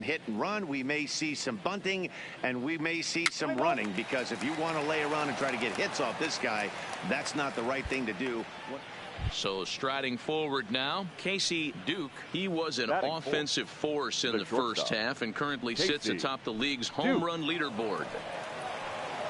hit and run. We may see some bunting, and we may see some running, because if you want to lay around and try to get hits off this guy, that's not the right thing to do. So striding forward now, Casey Duke. He was an offensive force in the first half and currently sits atop the league's home run leaderboard.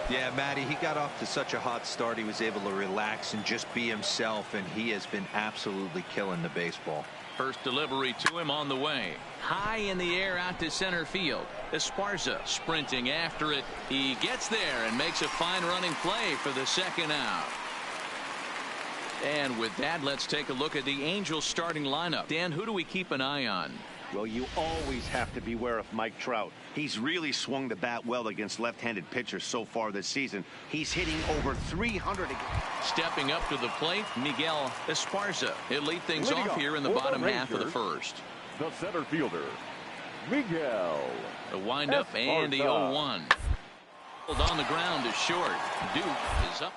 Yeah, Matty, he got off to such a hot start. He was able to relax and just be himself, and he has been absolutely killing the baseball. First delivery to him on the way. High in the air out to center field. Esparza sprinting after it. He gets there and makes a fine running play for the second out. And with that, let's take a look at the Angels starting lineup. Dan, who do we keep an eye on? Well, you always have to beware of Mike Trout. He's really swung the bat well against left-handed pitchers so far this season. He's hitting over 300. Stepping up to the plate, Miguel Esparza. He'll lead things off here in the bottom half of the first. The center fielder, Miguel. The windup and the 0-1. On the ground is short. Duke is up.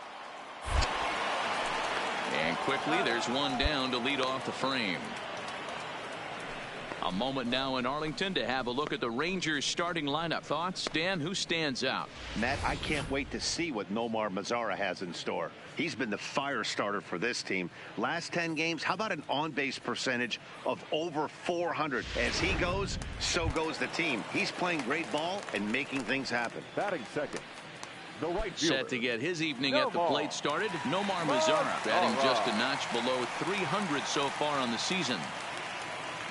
And quickly, there's one down to lead off the frame. A moment now in Arlington to have a look at the Rangers starting lineup. Thoughts, Dan? Who stands out? Matt, I can't wait to see what Nomar Mazara has in store. He's been the fire starter for this team. Last 10 games, how about an on-base percentage of over 400? As he goes, so goes the team. He's playing great ball and making things happen. Batting second, the right fielder. Set to get his evening at the plate started, Nomar Mazara, batting just a notch below 300 so far on the season.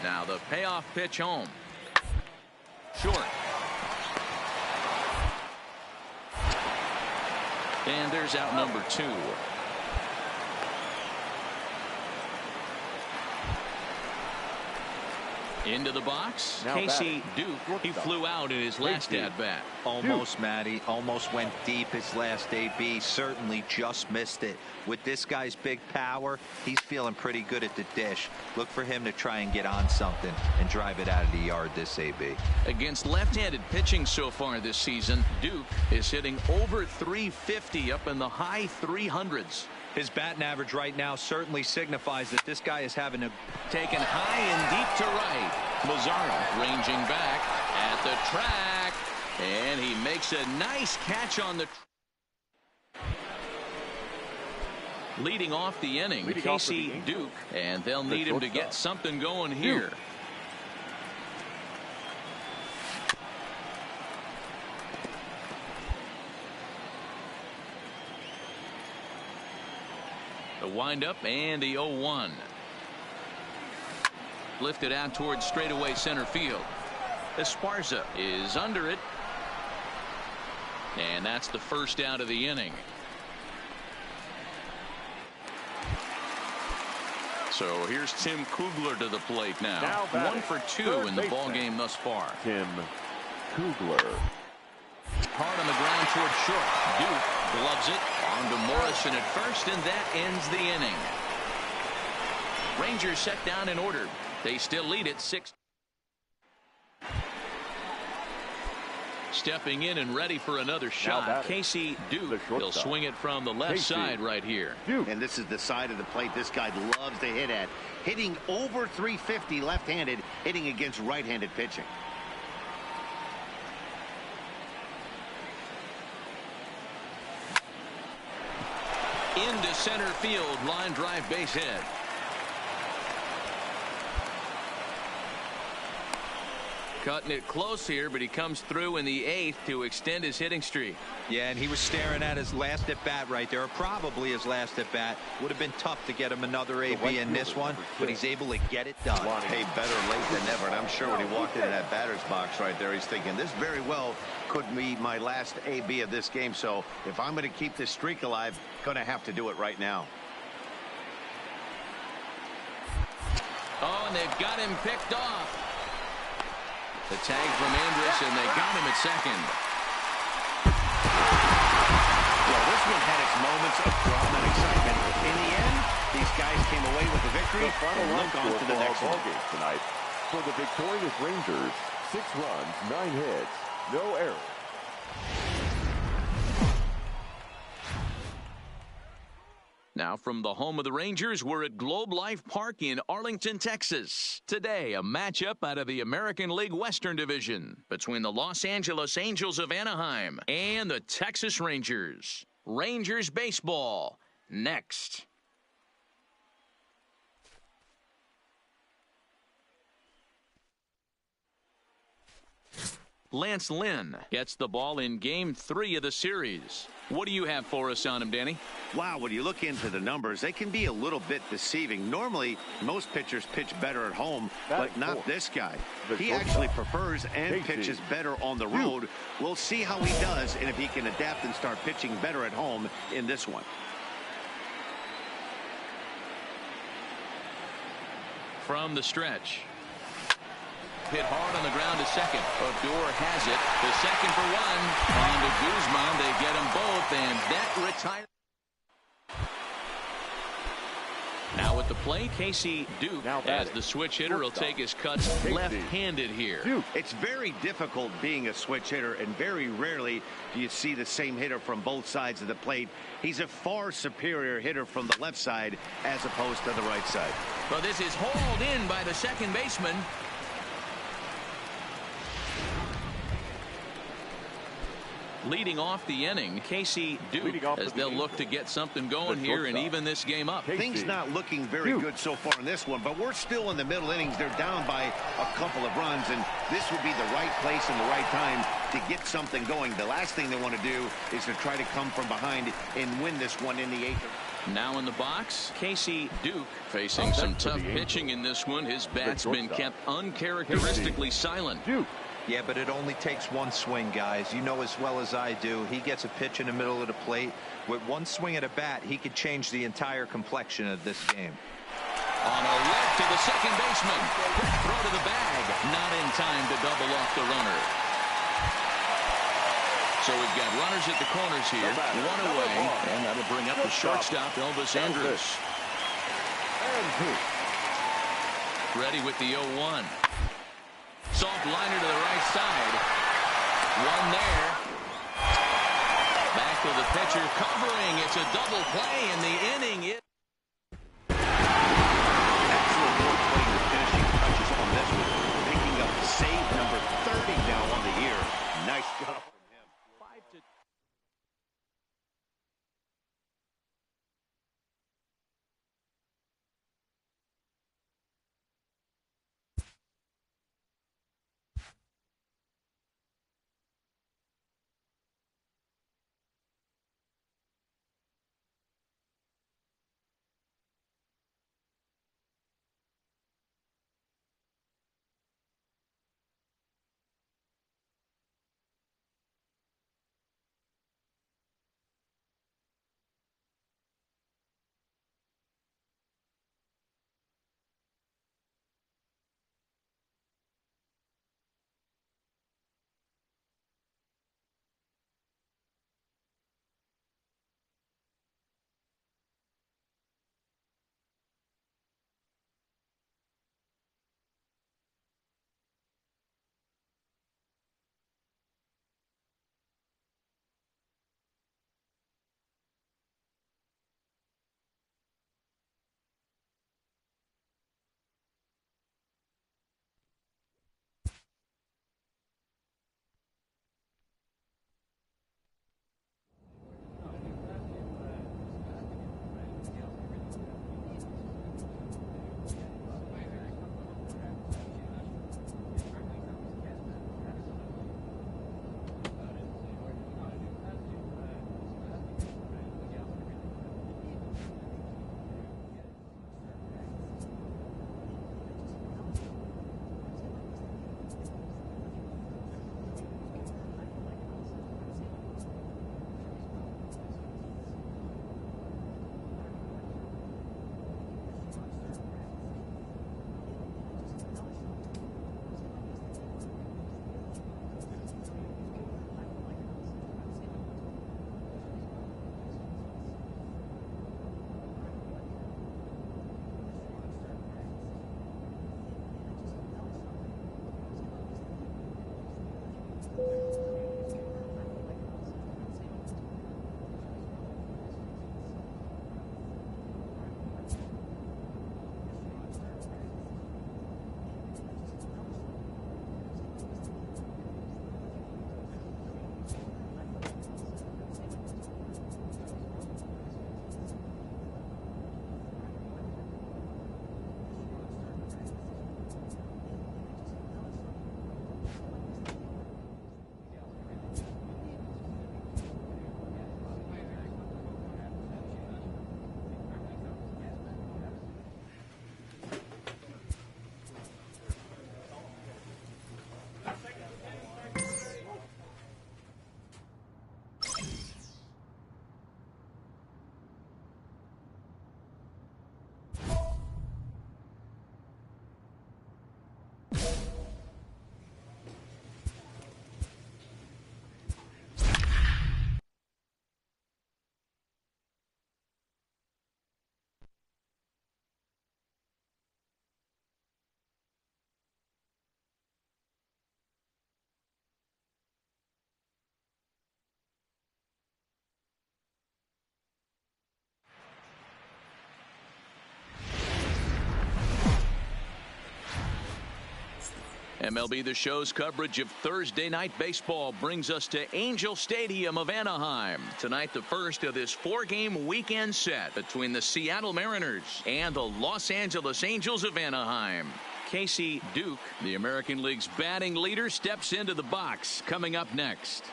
Now the payoff pitch home. Short. And there's out number 2. Into the box, now Casey Duke. He flew out in his last at-bat. Almost, Matty. Almost went deep his last AB. Certainly just missed it. With this guy's big power, he's feeling pretty good at the dish. Look for him to try and get on something and drive it out of the yard this AB. Against left-handed pitching so far this season, Duke is hitting over 350, up in the high 300s. His batting average right now certainly signifies that this guy is having a taken high and deep to right. Mazara ranging back at the track, and he makes a nice catch on the leading off the inning. Casey Duke, and they'll need him to get something going here. The windup and the 0-1. Lifted out towards straightaway center field. Esparza is under it. And that's the first out of the inning. So here's Tim Kugler to the plate now 1 for 2 in the ball game thus far. Tim Kugler. Hard on the ground towards short. Duke gloves it on to Morrison at first, and that ends the inning. Rangers set down in order. They still lead it 6. Stepping in and ready for another shot. Casey Duke will swing it from the left side right here. And this is the side of the plate this guy loves to hit at. Hitting over 350 left-handed, hitting against right-handed pitching. Into center field, line drive, base hit. Cutting it close here, but he comes through in the 8th to extend his hitting streak. Yeah, and he was staring at his last at bat right there, or probably his last at bat. Would have been tough to get him another AB in this one, but he's able to get it done. Hey, better late than never. And I'm sure when he walked into that batter's box right there, he's thinking this very well could be my last AB of this game. So if I'm going to keep this streak alive, going to have to do it right now. Oh, and they've got him picked off. The tag from Andrus, and they got him at second. Well, this one had its moments of drama and excitement. In the end, these guys came away with the victory. The final and look on to the next one. Game tonight for the victorious Rangers: 6 runs, 9 hits, no errors. Now from the home of the Rangers, we're at Globe Life Park in Arlington, Texas. Today, a matchup out of the American League Western Division between the Los Angeles Angels of Anaheim and the Texas Rangers. Rangers baseball next. Lance Lynn gets the ball in Game 3 of the series. What do you have for us on him, Danny? Wow, when you look into the numbers, they can be a little bit deceiving. Normally, most pitchers pitch better at home, but not this guy. He actually prefers and pitches better on the road. We'll see how he does and if he can adapt and start pitching better at home in this one. From the stretch. Hit hard on the ground to second. Odor has it. The second for one. On to Guzman. They get them both, and that retires. Now at the plate, Casey Duke, as the switch hitter, will take his cuts left-handed here. It's very difficult being a switch hitter, and very rarely do you see the same hitter from both sides of the plate. He's a far superior hitter from the left side as opposed to the right side. Well, this is hauled in by the second baseman. Leading off the inning, Casey Duke, as they'll look to get something going here and even this game up. Things not looking very good so far in this one, but we're still in the middle innings. They're down by a couple of runs, and this would be the right place and the right time to get something going. The last thing they want to do is to try to come from behind and win this one in the 8th. Now in the box, Casey Duke facing some tough pitching in this one. His bat's been kept uncharacteristically silent. Yeah, but it only takes one swing, guys. You know as well as I do, he gets a pitch in the middle of the plate. With one swing at a bat, he could change the entire complexion of this game. On a left to the second baseman. Quick throw to the bag. Not in time to double off the runner. So we've got runners at the corners here. One away, and that'll bring up the shortstop, Elvis Andrus. Ready with the 0-1. Soft liner to the right side. One there. Back to the pitcher covering. It's a double play in the inning. Excellent work putting the finishing touches on this one. Picking up save number 30 now on the year. Nice job. MLB The Show's coverage of Thursday night baseball brings us to Angel Stadium of Anaheim. Tonight, the first of this 4-game weekend set between the Seattle Mariners and the Los Angeles Angels of Anaheim. Casey Duke, the American League's batting leader, steps into the box. Coming up next.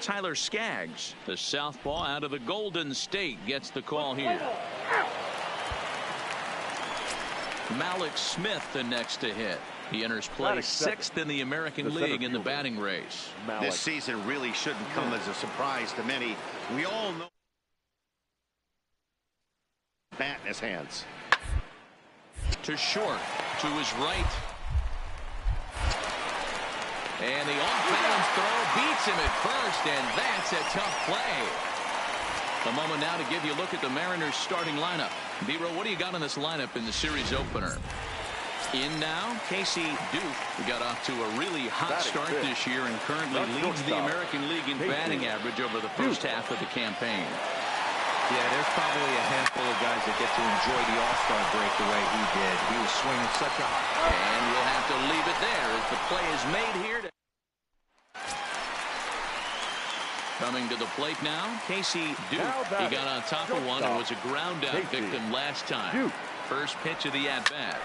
Tyler Skaggs, the southpaw out of the Golden State, gets the call here. Malik Smith the next to hit. He enters play 6th in the American League in the batting race. This season really shouldn't come as a surprise to many. We all know bat in his hands. To short, to his right. And the off-balance throw beats him at first, and that's a tough play. A moment now to give you a look at the Mariners starting lineup. B-Row, what do you got on this lineup in the series opener? In now, Casey Duke, who got off to a really hot start this year and currently leads the American League in batting average over the first half of the campaign. Yeah, there's probably a handful of guys that get to enjoy the All-Star break the way he did. He was swinging such a hot. And we'll have to leave it there as the play is made here. Coming to the plate now, Casey Duke. He got on top of one and was a ground out victim last time. First pitch of the at-bat.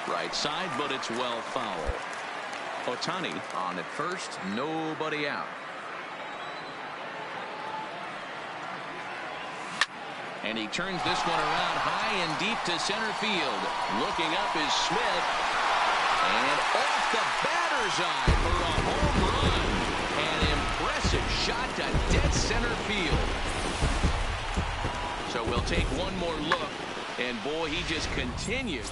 Right side, but it's well foul. Ohtani on at first, nobody out. And he turns this one around high and deep to center field. Looking up is Smith. And off the batter's eye for a home run. An impressive shot to dead center field. So we'll take one more look. And boy, he just continues.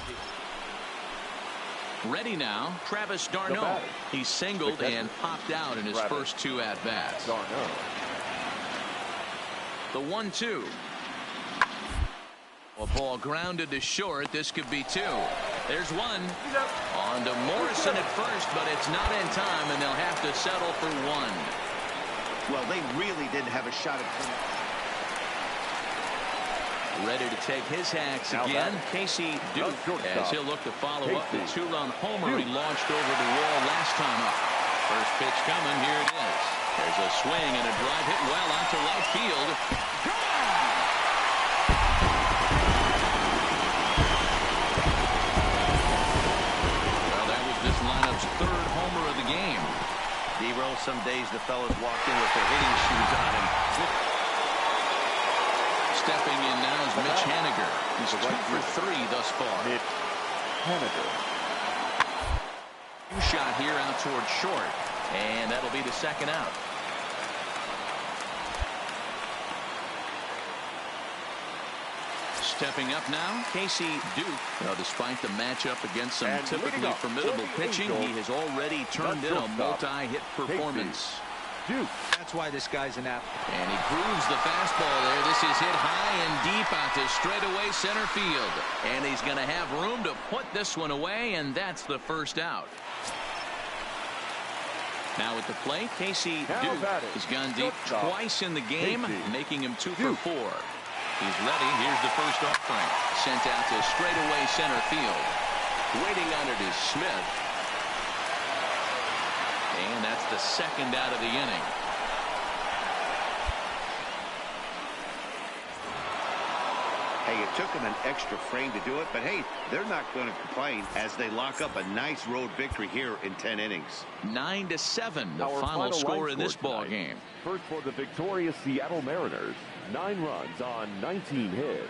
Ready now, Travis d'Arnaud. He singled and popped out in his first 2 at-bats. The 1-2. A ball grounded to short. This could be 2. There's 1. On to Morrison at first, but it's not in time, and they'll have to settle for 1. Well, they really didn't have a shot at him. Ready to take his hacks again, Casey Duke, as he'll look to follow up the 2-run homer he launched over the wall last time up. First pitch coming, here it is. There's a swing and a drive hit well out to right field. Well, that was this lineup's 3rd homer of the game. D-Roll, some days the fellas walked in with their hitting shoes on him. Stepping in now is Mitch Haniger. He's 2 for 3 thus far. Mitch Haniger. Shot here out toward short. And that'll be the 2nd out. Stepping up now, Casey Duke. Now, despite the matchup against some typically formidable pitching, he has already turned in a multi-hit performance. Duke. That's why this guy's an app. And he grooves the fastball there. This is hit high and deep out to straightaway center field. And he's going to have room to put this one away, and that's the first out. Now at the plate, Casey Duke has gone deep twice in the game, making him 2 for 4. He's ready. Here's the first offering. Sent out to straightaway center field. Waiting on it is Smith. And that's the 2nd out of the inning. Hey, it took them an extra frame to do it, but hey, they're not going to complain as they lock up a nice road victory here in 10 innings. 9-7, the final score in this ball game. First for the victorious Seattle Mariners, 9 runs on 19 hits.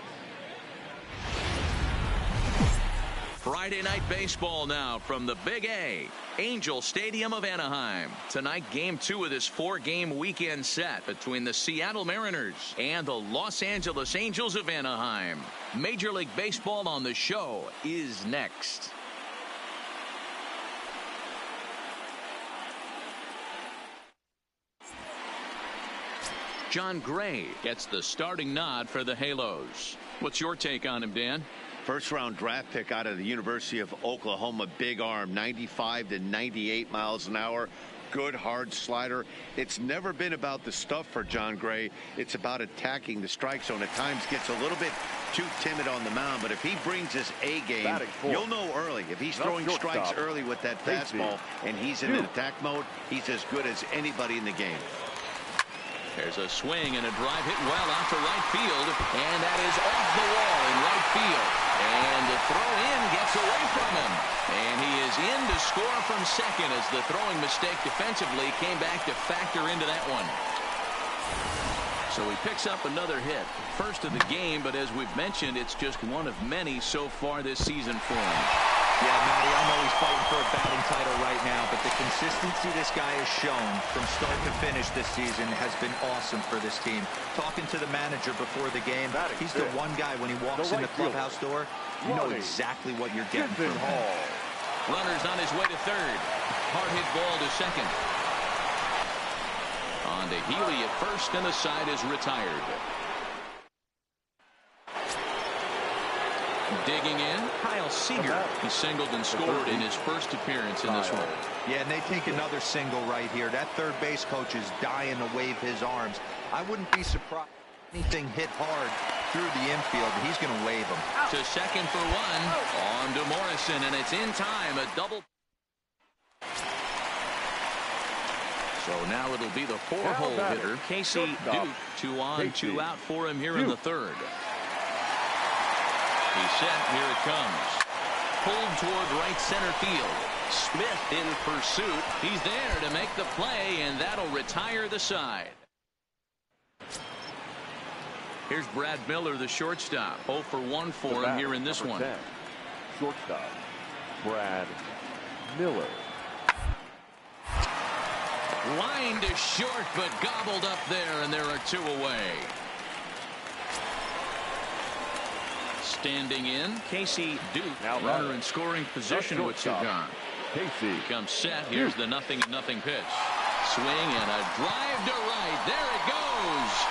Friday night baseball now from the Big A, Angel Stadium of Anaheim. Tonight, game 2 of this 4-game weekend set between the Seattle Mariners and the Los Angeles Angels of Anaheim. Major League Baseball on the show is next. John Gray gets the starting nod for the Halos. What's your take on him, Dan? First-round draft pick out of the University of Oklahoma. Big arm, 95 to 98 miles an hour. good, hard slider. It's never been about the stuff for John Gray. It's about attacking the strike zone. At times gets a little bit too timid on the mound, but if he brings his A game, you'll know early. If he's throwing strikes early with that fastball and he's in an attack mode, he's as good as anybody in the game. There's a swing and a drive hit well out to right field, and that is off the wall in right field. And the throw in gets away from him. And he is in to score from second as the throwing mistake defensively came back to factor into that one. So he picks up another hit. First of the game, but as we've mentioned, it's just one of many so far this season for him. Yeah, Matty, I know he's fighting for a batting title right now, but the consistency this guy has shown from start to finish this season has been awesome for this team. Talking to the manager before the game, he's the one guy when he walks in the clubhouse door, you know exactly what you're getting from him. Runner's on his way to third. Hard hit ball to second. On to Healy at first, and the side is retired. Digging in, Kyle Seager. He singled and scored in his first appearance in this one. Yeah, and they take another single right here. That third base coach is dying to wave his arms. I wouldn't be surprised if anything hit hard through the infield. He's going to wave him. To second for one. On to Morrison, and it's in time. A double. So now it'll be the four-hole hitter, Casey Duke. 2 on, 2 out for him here in the third. He's set. Here it comes. Pulled toward right center field. Smith in pursuit. He's there to make the play, and that'll retire the side. Here's Brad Miller, the shortstop. 0 for 1 for him here in this one. Shortstop, Brad Miller. Line to short, but gobbled up there, and there are 2 away. Standing in, Casey Duke. Now runner in scoring position with Sagan. Casey comes set. Here's the 0-0 pitch. Swing and a drive to right. There it goes.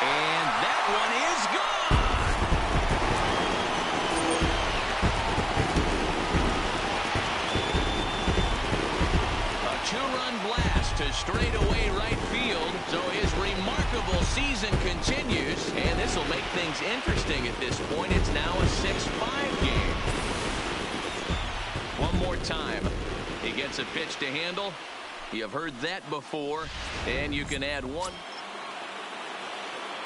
And that one is gone. A 2-run blast to straightaway right field. So his remarkable season continues, and this will make things interesting at this point. It's now a 6-5 game. One more time. He gets a pitch to handle. You've heard that before, and you can add one.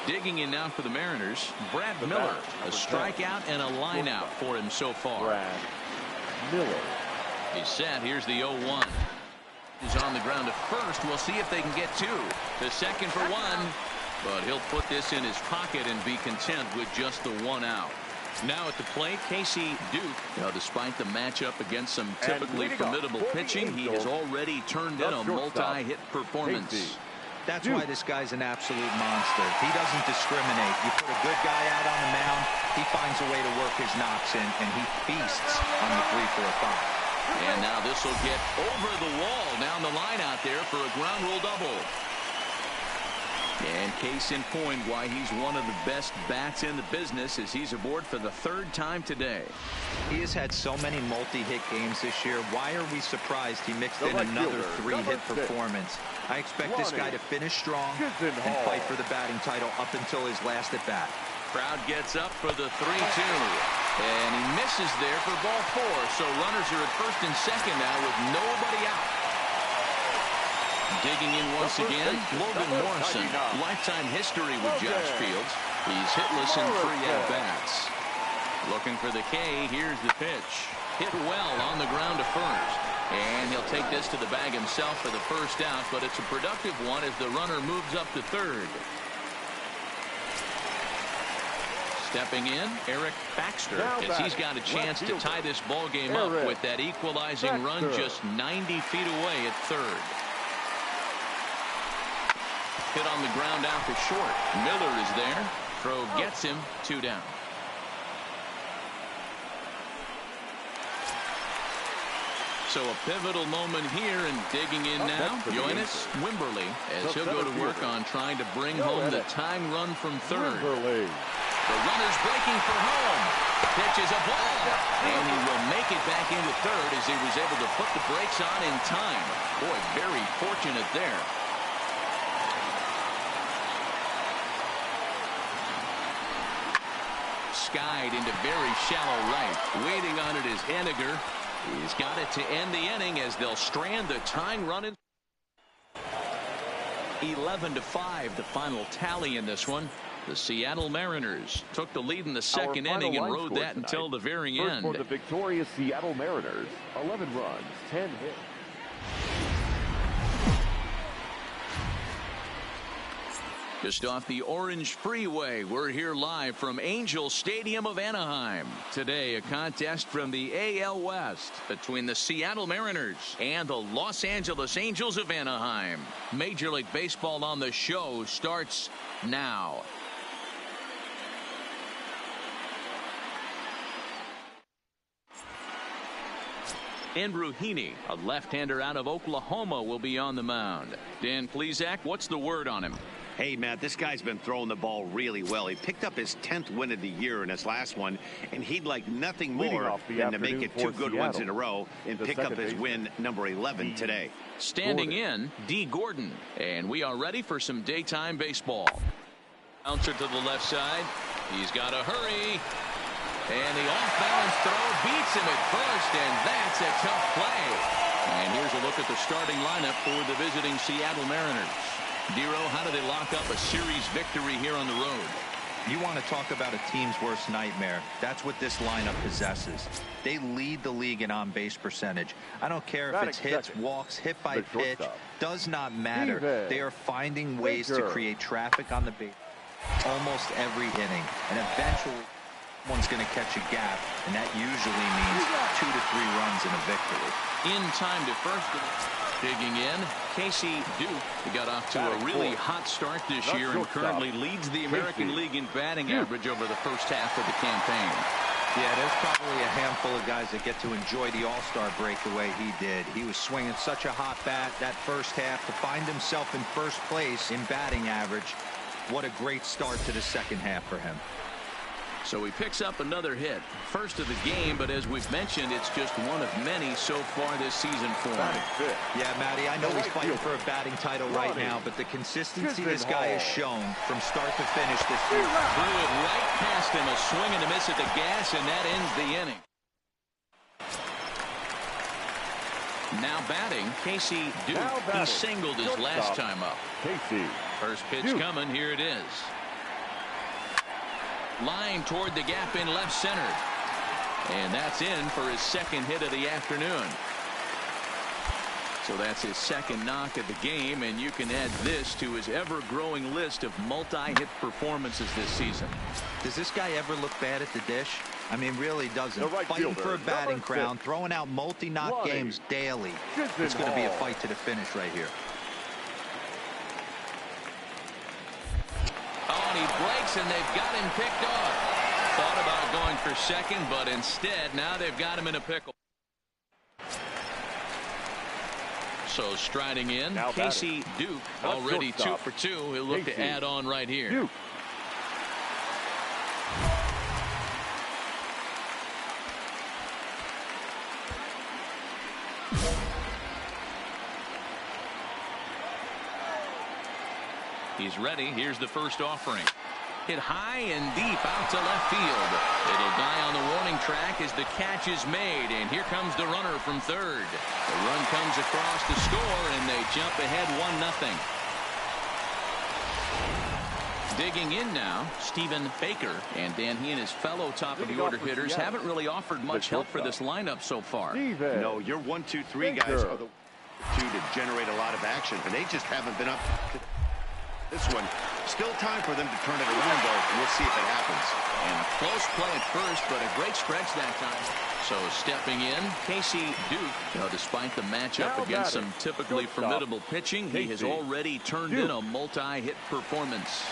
Digging in now for the Mariners, Brad Miller. A strikeout and a line out for him so far. Brad Miller. He's set. Here's the 0-1. He's on the ground at first. We'll see if they can get 2. To second for 1. But he'll put this in his pocket and be content with just the 1 out. Now at the plate, Casey Duke. Now, despite the matchup against some typically formidable pitching, he has already turned in a multi-hit performance. That's why this guy's an absolute monster. He doesn't discriminate. You put a good guy out on the mound, he finds a way to work his knocks in, and he feasts on the 3-4-5. And now this will get over the wall down the line out there for a ground rule double. And case in point why he's one of the best bats in the business as he's aboard for the 3rd time today. He has had so many multi-hit games this year. Why are we surprised he mixed in another 3-hit performance? I expect this guy to finish strong and fight for the batting title up until his last at-bat. Crowd gets up for the 3-2. And he misses there for ball 4. So runners are at first and second now with nobody out. Digging in once again, Logan Morrison. Lifetime history with Josh Fields. He's hitless in 3 at-bats. Looking for the K. Here's the pitch. Hit well on the ground to first. And he'll take this to the bag himself for the 1st out, but it's a productive one as the runner moves up to 3rd. Stepping in, Eric Baxter, as he's got a chance to tie this ball game up with that equalizing run just 90 feet away at 3rd. Hit on the ground out to short. Miller is there. Throw gets him. 2 down. So a pivotal moment here, and digging in now, Jonas Wimberly, as he'll go to work on trying to bring home the tying run from 3rd. The runner's breaking for home. Pitch is a ball, and he will make it back into third as he was able to put the brakes on in time. Boy, very fortunate there. Skied into very shallow right. Waiting on it is Henniger. He's got it to end the inning as they'll strand the tying run in. 11-5, the final tally in this one. The Seattle Mariners took the lead in the second inning and rode that until the very end. For the victorious Seattle Mariners, 11 runs, 10 hits. Just off the Orange Freeway, we're here live from Angel Stadium of Anaheim. Today, a contest from the AL West between the Seattle Mariners and the Los Angeles Angels of Anaheim. Major League Baseball on the show starts now. Andrew Heaney, a left-hander out of Oklahoma, will be on the mound. Dan Plesac, what's the word on him? Hey, Matt, this guy's been throwing the ball really well. He picked up his 10th win of the year in his last one, and he'd like nothing more than to make it 2 good ones in a row and pick up his win number 11 today. Standing in, D. Gordon, and we are ready for some daytime baseball. Bouncer to the left side. He's got to hurry. And the off-balance throw beats him at first, and that's a tough play. And here's a look at the starting lineup for the visiting Seattle Mariners. Dero, how do they lock up a series victory here on the road? You want to talk about a team's worst nightmare. That's what this lineup possesses. They lead the league in on-base percentage. I don't care if it's hits, walks, hit by pitch. Does not matter. They are finding ways to create traffic on the base almost every inning. And eventually, someone's going to catch a gap, and that usually means 2 to 3 runs in a victory. In time to first. Digging in, Casey Duke got off to a really hot start this year and currently leads the American League in batting average over the first half of the campaign. Yeah, there's probably a handful of guys that get to enjoy the All-Star break the way he did. He was swinging such a hot bat that first half to find himself in first place in batting average. What a great start to the second half for him. So he picks up another hit. First of the game, but as we've mentioned, it's just one of many so far this season for him. Yeah, Matty, I know he's fighting for a batting title right now, but the consistency this guy has shown from start to finish this season. Threw it right past him, a swing and a miss at the gas, and that ends the inning. Now batting, Casey Duke. He singled his last time up. First pitch coming, here it is. Line toward the gap in left center. And that's in for his second hit of the afternoon. So that's his second knock of the game, and you can add this to his ever-growing list of multi-hit performances this season. Does this guy ever look bad at the dish? I mean, really doesn't. Fighting for a batting crown, throwing out multi-knock games daily. It's going to be a fight to the finish right here. Oh, and he breaks, and they've got him picked off. Thought about going for second, but instead, now they've got him in a pickle. So striding in, Casey Duke, already 2 for 2. He'll look to add on right here. He's ready. Here's the first offering. Hit high and deep out to left field. It'll die on the warning track as the catch is made, and here comes the runner from third. The run comes across to score, and they jump ahead 1-0. Digging in now, Stephen Baker, and Dan, he and his fellow top-of-the-order hitters haven't really offered much help for this lineup so far. No, your 1, 2, 3 guys are the two to generate a lot of action, and they just haven't been up to this one. Still time for them to turn it around, though. We'll see if it happens. And close play at first, but a great stretch that time. So stepping in, Casey Duke. Despite the matchup against some typically formidable pitching, he has already turned in a multi-hit performance.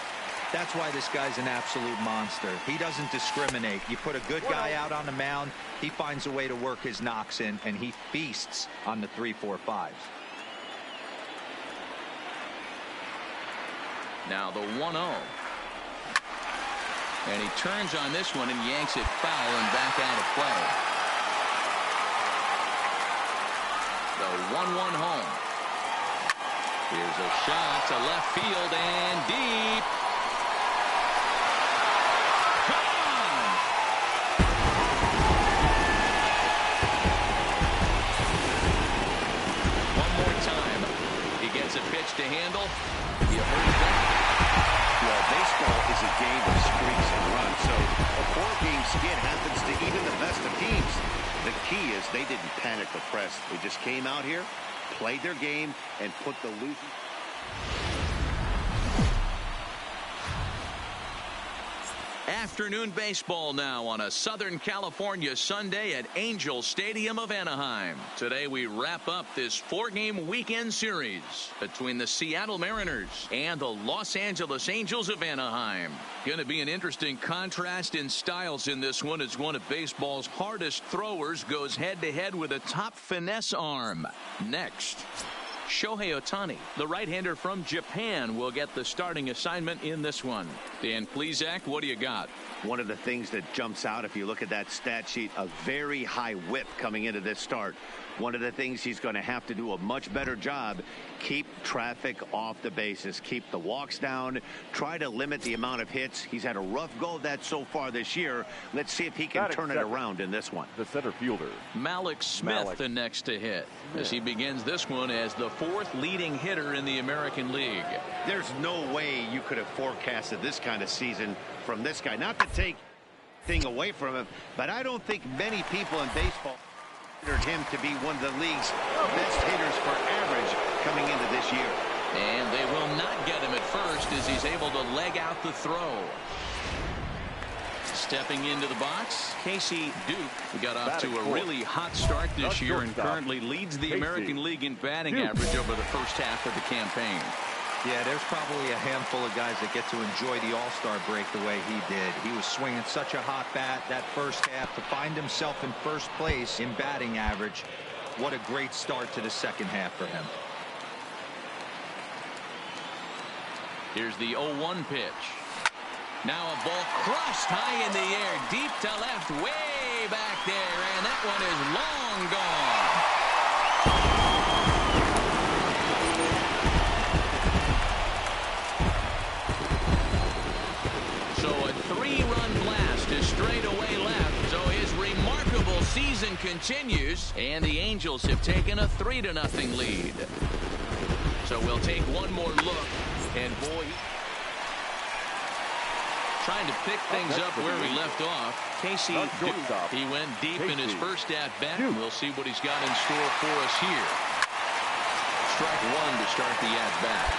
That's why this guy's an absolute monster. He doesn't discriminate. You put a good guy out on the mound, he finds a way to work his knocks in, and he feasts on the 3, 4, 5s. Now the 1-0. And he turns on this one and yanks it foul and back out of play. The 1-1 home. Here's a shot to left field and deep. Gone! One more time. He gets a pitch to handle. You heard that. Well, baseball is a game of streaks and runs, so a 4-game skid happens to even the best of teams. The key is they didn't panic or press. They just came out here, played their game, and put the losing. Afternoon baseball now on a Southern California Sunday at Angel Stadium of Anaheim. Today we wrap up this 4-game weekend series between the Seattle Mariners and the Los Angeles Angels of Anaheim. Going to be an interesting contrast in styles in this one as one of baseball's hardest throwers goes head-to-head with a top finesse arm. Next, Shohei Ohtani, the right-hander from Japan, will get the starting assignment in this one. Dan Plesac, what do you got? One of the things that jumps out if you look at that stat sheet, a very high whip coming into this start. One of the things he's going to have to do a much better job, keep traffic off the bases, keep the walks down, try to limit the amount of hits. He's had a rough go of that so far this year. Let's see if he can turn it around in this one. The center fielder, Malik Smith, the next to hit, as he begins this one as the 4th leading hitter in the American League. There's no way you could have forecasted this kind of season from this guy. Not to take thing away from him, but I don't think many people in baseball considered him to be one of the league's best hitters for average coming into this year. And they will not get him at first as he's able to leg out the throw. Stepping into the box, Casey Duke got off to a really hot start this year and currently leads the American League in batting average over the first half of the campaign. Yeah, there's probably a handful of guys that get to enjoy the All-Star break the way he did. He was swinging such a hot bat that first half to find himself in first place in batting average. What a great start to the second half for him. Here's the 0-1 pitch. Now a ball crossed high in the air, deep to left, way back there, and that one is long gone. So a 3-run blast is straight away left. So his remarkable season continues, and the Angels have taken a 3-0 lead. So we'll take one more look, and boy, trying to pick things up where we left off. Casey Duke, he went deep in his first at-bat. We'll see what he's got in store for us here. Strike one to start the at-bat.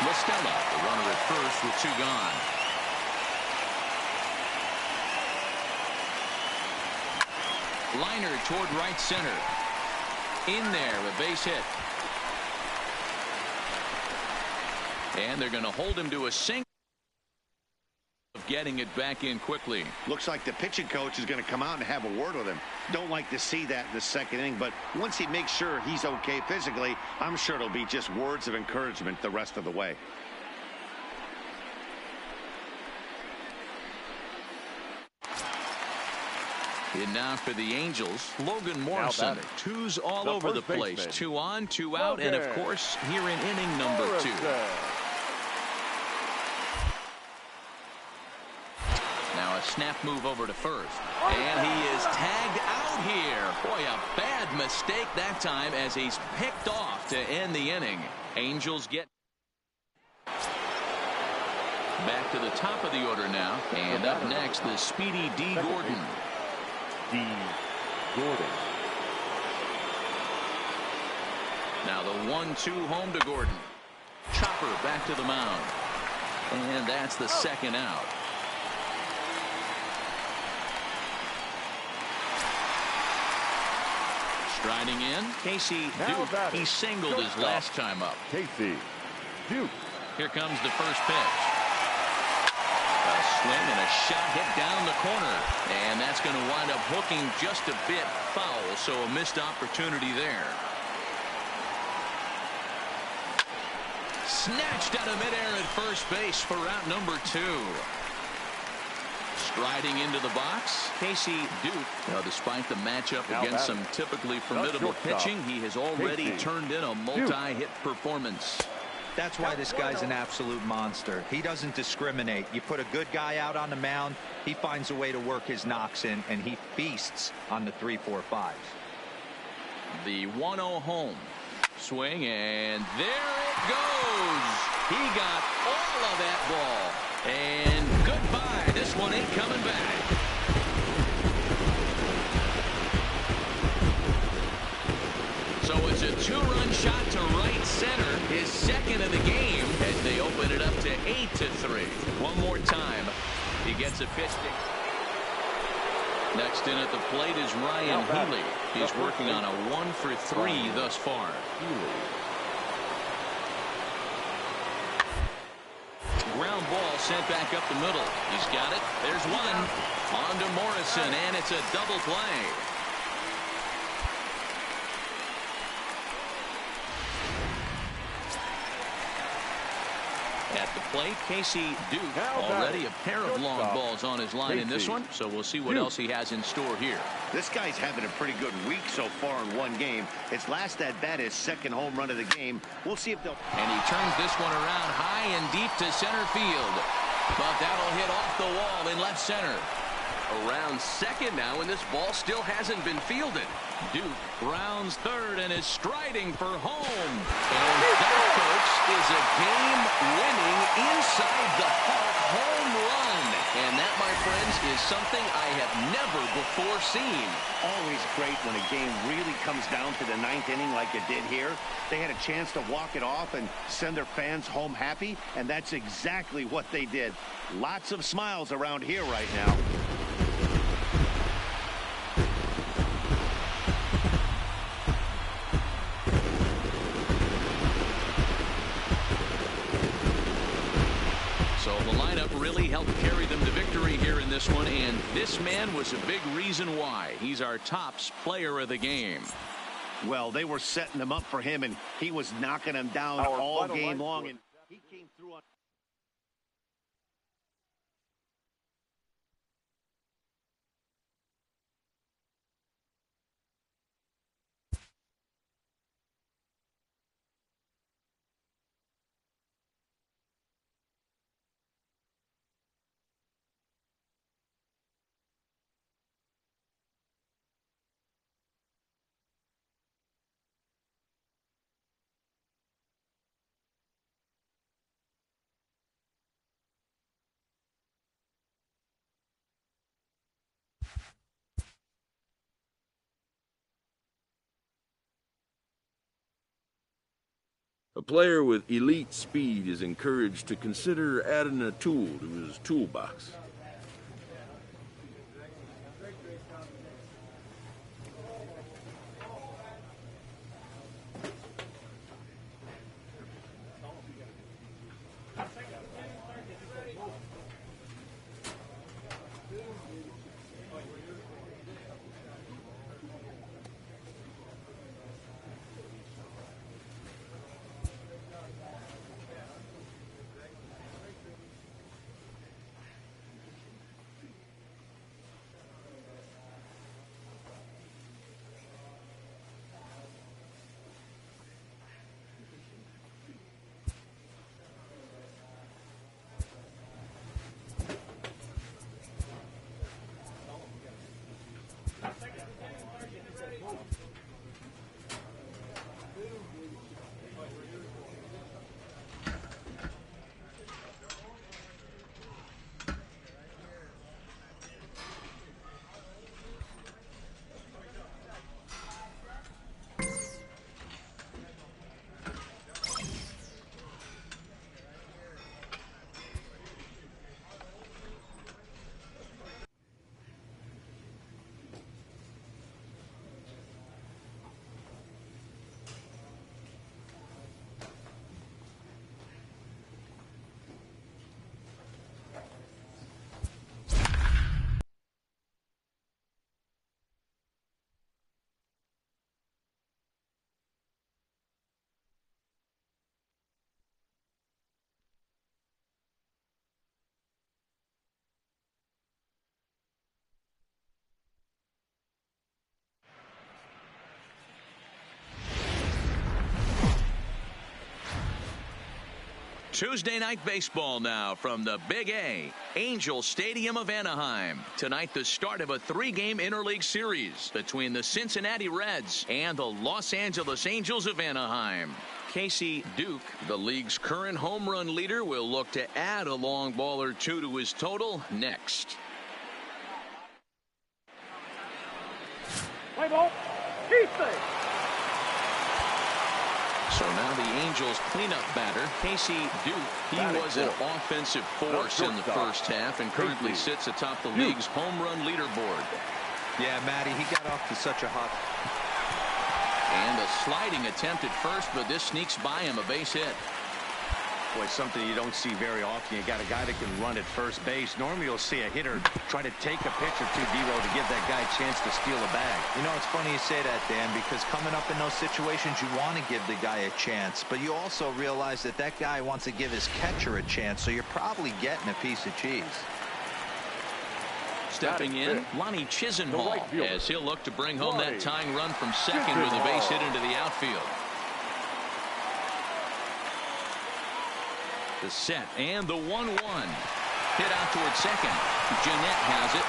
Listella, the runner at first with 2 gone. Liner toward right center. In there, a base hit. And they're going to hold him to a single. Getting it back in quickly. Looks like the pitching coach is going to come out and have a word with him. Don't like to see that in the second inning, but once he makes sure he's okay physically, I'm sure it'll be just words of encouragement the rest of the way. And now for the Angels, Logan Morrison. 2's all over the place. 2 on, 2 out, and of course here in inning number 2. Now a snap move over to first. And he is tagged out here. Boy, a bad mistake that time as he's picked off to end the inning. Angels get back to the top of the order now. And up next, the speedy D. Gordon. D. Gordon. Now the 1-2 home to Gordon. Chopper back to the mound. And that's the second out. Striding in, Casey Duke. He singled his last time up. Casey Duke. Here comes the first pitch. A swing and a shot hit down the corner. And that's going to wind up hooking just a bit foul, so a missed opportunity there. Snatched out of midair at first base for route number 2. Riding into the box, Casey Duke. Now, despite the matchup against some typically formidable pitching, he has already turned in a multi-hit performance. That's why this guy's an absolute monster. He doesn't discriminate. You put a good guy out on the mound, he finds a way to work his knocks in, and he feasts on the 3-4-5s. The 1-0 home. Swing, and there it goes. He got all of that ball. And goodbye. This one ain't coming back. So it's a 2-run shot to right center, his second of the game, as they open it up to 8-3. One more time. He gets a pitch. Next in at the plate is Ryan Healy. He's working on a 1-for-3 thus far. Ground ball sent back up the middle. He's got it. There's one. On to Morrison, and it's a double play. At the plate, Casey Duke. Already a pair of long balls on his line in this one, so we'll see what else he has in store here. This guy's having a pretty good week so far in one game. His last at bat, his second home run of the game. We'll see if they'll. And he turns this one around high and deep to center field. But that'll hit off the wall in left center. Around second now, and this ball still hasn't been fielded. Duke rounds third and is striding for home. And that, folks, is a game-winning inside the park home run. And that, my friends, is something I have never before seen. Always great when a game really comes down to the ninth inning like it did here. They had a chance to walk it off and send their fans home happy, and that's exactly what they did. Lots of smiles around here right now. So the lineup really helped carry them to victory here in this one, and this man was a big reason why. He's our tops player of the game. Well, they were setting them up for him, and he was knocking them down all game long, and he came through on. A player with elite speed is encouraged to consider adding a tool to his toolbox. Tuesday night baseball now from the Big A, Angel Stadium of Anaheim. Tonight, the start of a 3-game interleague series between the Cincinnati Reds and the Los Angeles Angels of Anaheim. Casey Duke, the league's current home run leader, will look to add a long ball or two to his total next. Play ball. Keep it. So now the Angels cleanup batter, Casey Duke. He was an offensive force in the first half and currently sits atop the league's home run leaderboard. Yeah, Matty, he got off to such a hot... And a sliding attempt at first, but this sneaks by him, a base hit. Boy, something you don't see very often. You got a guy that can run at first base. Normally you'll see a hitter try to take a pitch or two, D-Row, to give that guy a chance to steal a bag. You know, it's funny you say that, Dan, because coming up in those situations, you want to give the guy a chance, but you also realize that that guy wants to give his catcher a chance, so you're probably getting a piece of cheese. Stepping in, Lonnie Chisenhall, as he'll look to bring home that tying run from second with a base hit into the outfield. The set and the 1-1. Hit out towards second. Jeanette has it.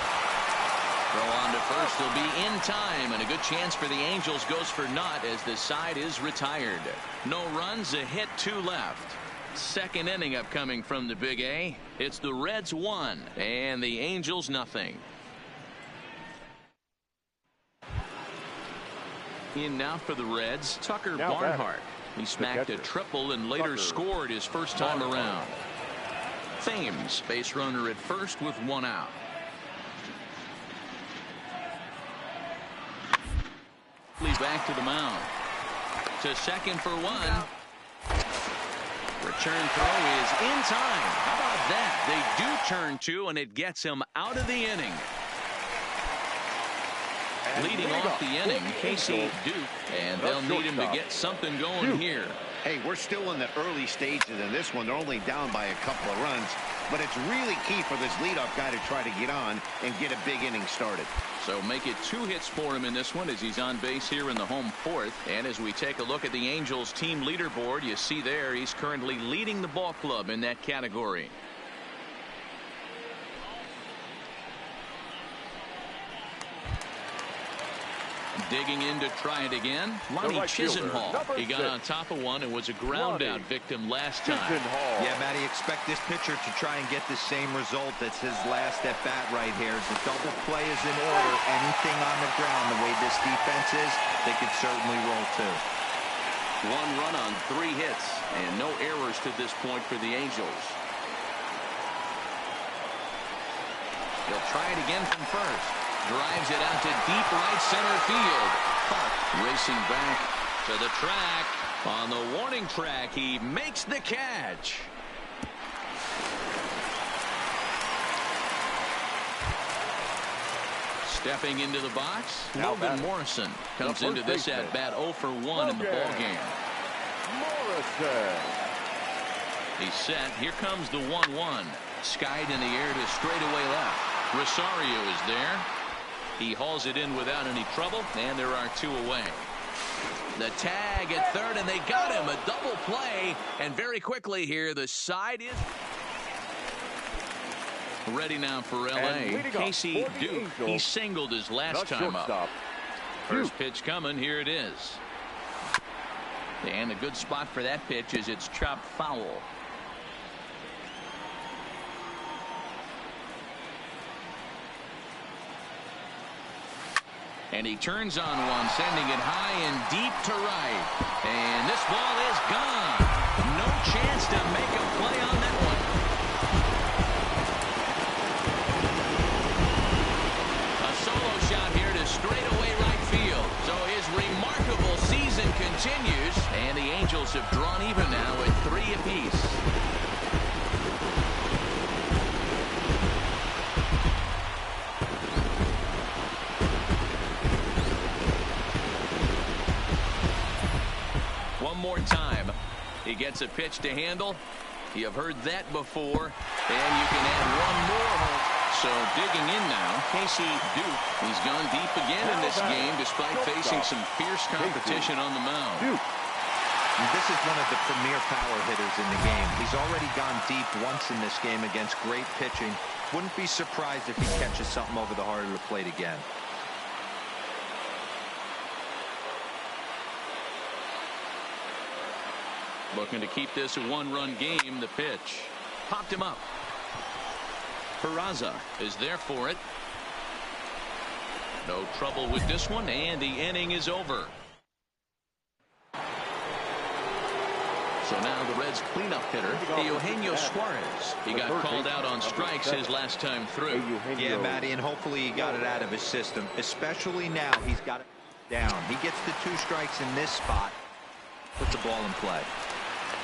Throw on to first. They'll be in time, and a good chance for the Angels goes for naught as the side is retired. No runs, a hit, 2 left. Second inning upcoming from the Big A. It's the Reds 1 and the Angels nothing. In now for the Reds, Tucker Barnhart. He smacked a triple and later scored his first time around. Thames, base runner at first with 1 out. Back to the mound. To second for 1. Return throw is in time. How about that? They do turn 2, and it gets him out of the inning. Leading off the inning, Casey Duke, and they'll need him to get something going here. Hey, we're still in the early stages in this one. They're only down by a couple of runs, but it's really key for this leadoff guy to try to get on and get a big inning started. So make it 2 hits for him in this one as he's on base here in the home 4th. And as we take a look at the Angels team leaderboard, you see there he's currently leading the ball club in that category. Digging in to try it again, Lonnie Chisenhall. He got on top of one and was a ground out victim last time. Yeah, Matty, expect this pitcher to try and get the same result. That's his last at bat right here. The double play is in order. Anything on the ground, the way this defense is, they could certainly roll 2. 1 run on 3 hits and no errors to this point for the Angels. They'll try it again from first. Drives it out to deep right center field. Park racing back to the track. On the warning track, he makes the catch. Stepping into the box, Logan Morrison comes into this at bat 0 for 1 in the ball game. He's set. Here comes the 1-1. Skied in the air to straightaway left. Rosario is there. He hauls it in without any trouble, and there are 2 away. The tag at third, and they got him. A double play, and very quickly here, the side is ready now for L.A. Casey Duke, he singled his last time up. First pitch coming, here it is. And a good spot for that pitch is it's chopped foul. And he turns on one, sending it high and deep to right. And this ball is gone. No chance to make a play on that one. A solo shot here to straightaway right field. So his remarkable season continues. And the Angels have drawn even now at 3 apiece. More time. He gets a pitch to handle. You've heard that before. And you can add 1 more. So digging in now, Casey Duke. He's gone deep again in this game despite facing some fierce competition on the mound. And this is one of the premier power hitters in the game. He's already gone deep once in this game against great pitching. Wouldn't be surprised if he catches something over the heart of the plate again. Looking to keep this a one-run game. The pitch popped him up. Peraza is there for it. No trouble with this one, and the inning is over. So now the Reds' cleanup hitter, Eugenio Suarez. He got called out on strikes his last time through. Yeah, Matty, and hopefully he got it out of his system, especially now he's got it down. He gets the 2 strikes in this spot, puts the ball in play.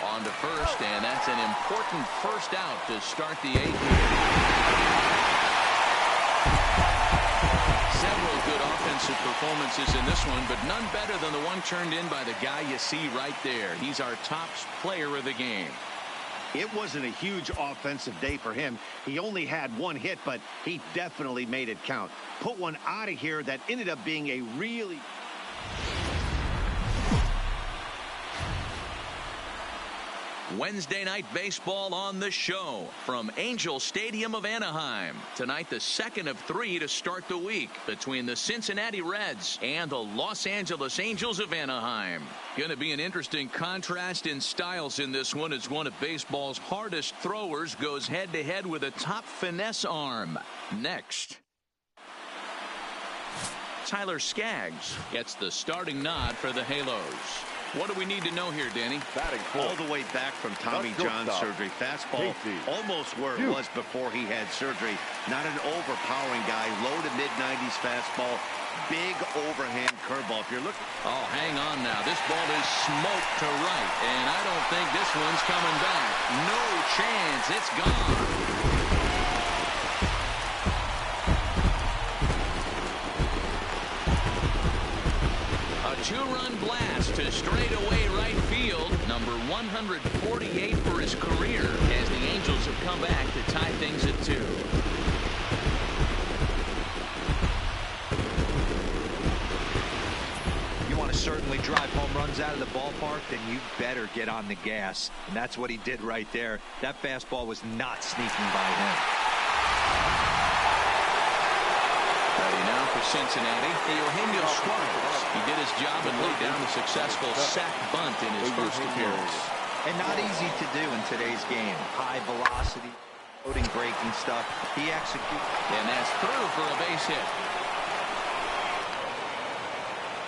On to first, and that's an important first out to start the 8th. Several good offensive performances in this one, but none better than the one turned in by the guy you see right there. He's our top player of the game. It wasn't a huge offensive day for him. He only had 1 hit, but he definitely made it count. Put one out of here that ended up being a really... Wednesday night baseball on the show from Angel Stadium of Anaheim. Tonight, the second of 3 to start the week between the Cincinnati Reds and the Los Angeles Angels of Anaheim. Going to be an interesting contrast in styles in this one as one of baseball's hardest throwers goes head-to-head with a top finesse arm. Next, Tyler Skaggs gets the starting nod for the Halos. What do we need to know here, Danny? All the way back from Tommy John surgery. Fastball almost where it was before he had surgery. Not an overpowering guy. Low to mid-90s fastball. Big overhand curveball. If you're looking... Oh, hang on now. This ball is smoked to right, and I don't think this one's coming back. No chance. It's gone. A 2-run blast to straightaway right field. Number 148 for his career as the Angels have come back to tie things at 2. You want to certainly drive home runs out of the ballpark, then you better get on the gas. And that's what he did right there. That fastball was not sneaking by him. Now for Cincinnati, Eugenio Suarez. He did his job and laid down a successful sac bunt in his first appearance. And not easy to do in today's game. High velocity, loading, breaking stuff. He executes. And that's through for a base hit.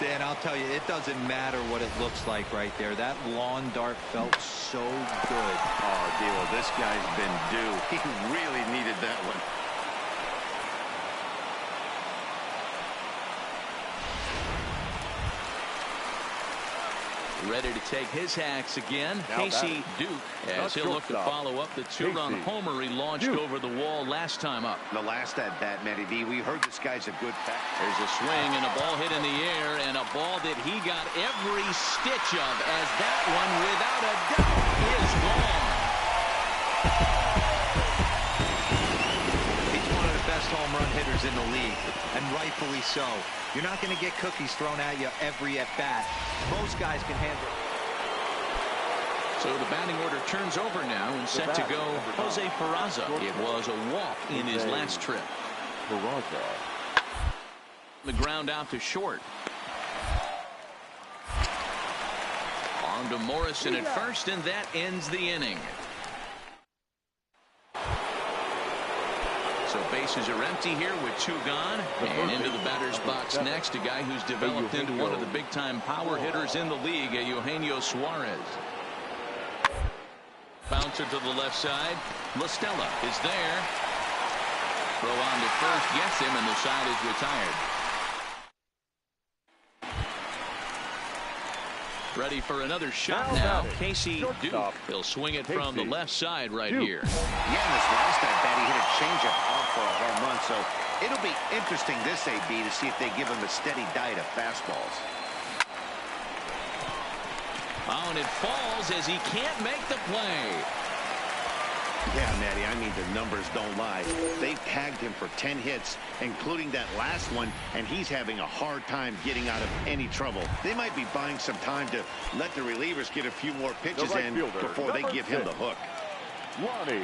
Dan, I'll tell you, it doesn't matter what it looks like right there. That lawn dart felt so good. Oh, Dilo, this guy's been due. He really needed that one. Ready to take his hacks again. Casey Duke, as he'll look to follow up the 2-run homer he launched over the wall last time up. The last at bat, Matty B, we heard this guy's a good bat. There's a swing and a ball hit in the air, and a ball that he got every stitch of, as that one, without a doubt, is gone. He's one of the best home run hitters in the league, and rightfully so. You're not going to get cookies thrown at you every at-bat. Most guys can handle it. So the batting order turns over now and set to go Jose Peraza. It was a walk in his last trip. The ground out to short. On to Morrison at first, and that ends the inning. So bases are empty here with 2 gone. And into the batter's box next, a guy who's developed into one of the big-time power hitters in the league, Eugenio Suarez. Bouncer to the left side. La Stella is there. Throw on to first, gets him, and the side is retired. Ready for another shot now. Casey Duke. He'll swing it from the left side right here. Yeah, in this last at bat, he hit a changeup out for a home run. So it'll be interesting this AB to see if they give him a steady diet of fastballs. Oh, and it falls as he can't make the play. Yeah, Matty, I mean, the numbers don't lie. They've tagged him for 10 hits, including that last one, and he's having a hard time getting out of any trouble. They might be buying some time to let the relievers get a few more pitches in before they give him the hook. Ronnie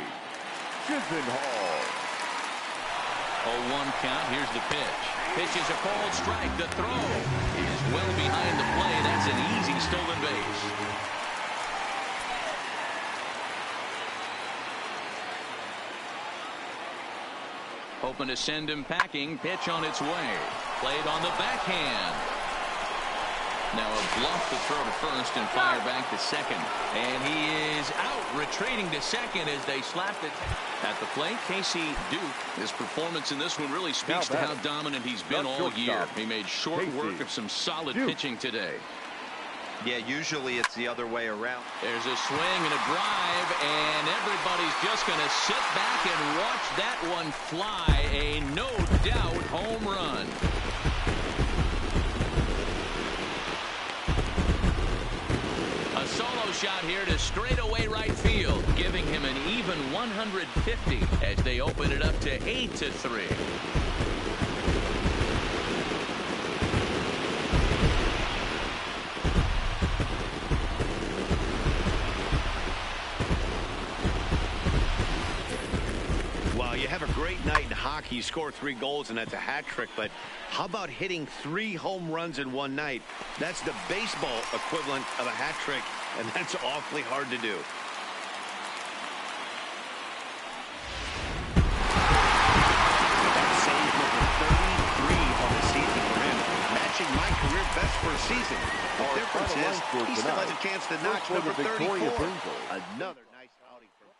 Chisenhall. 0-1 count. Here's the pitch. Pitch is a called strike. The throw is well behind the play. That's an easy stolen base. Hoping to send him packing. Pitch on its way. Played on the backhand. Now a bluff to throw to first and fire back to second. And he is out, retreating to second as they slapped it at the plate. Casey Duke, his performance in this one really speaks to how dominant he's been all year. He made short work of some solid pitching today. Yeah, usually it's the other way around. There's a swing and a drive, and everybody's just going to sit back and watch that one fly. A no-doubt home run. A solo shot here to straightaway right field, giving him an even 150 as they open it up to 8-3. You have a great night in hockey. You score 3 goals, and that's a hat trick. But how about hitting 3 home runs in one night? That's the baseball equivalent of a hat trick, and that's awfully hard to do. That's save number 33 on the season for him, matching my career best for a season. The difference is he still has a chance to notch number 34. Another nice outing for him.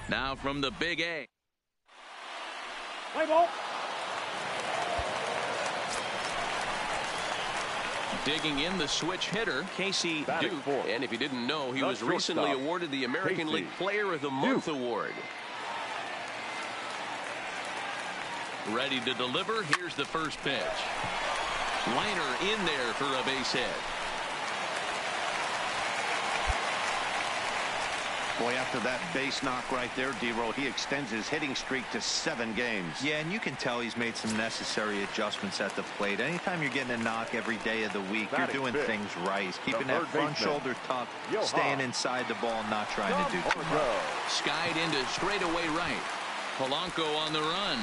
Now from the Big A. Play ball. Digging in the switch hitter, Casey Batting Duke. fourth. And if you didn't know, he The was recently shortstop, awarded the American Casey League Player of the Month Duke. award. Ready to deliver. Here's the first pitch. Liner in there for a base hit. Boy, after that base knock right there, D-Roll, he extends his hitting streak to 7 games. Yeah, and you can tell he's made some necessary adjustments at the plate. Anytime you're getting a knock every day of the week, you're doing things right. He's keeping that front shoulder tucked, staying inside the ball, and not trying to do too much. Skied into straightaway right. Polanco on the run.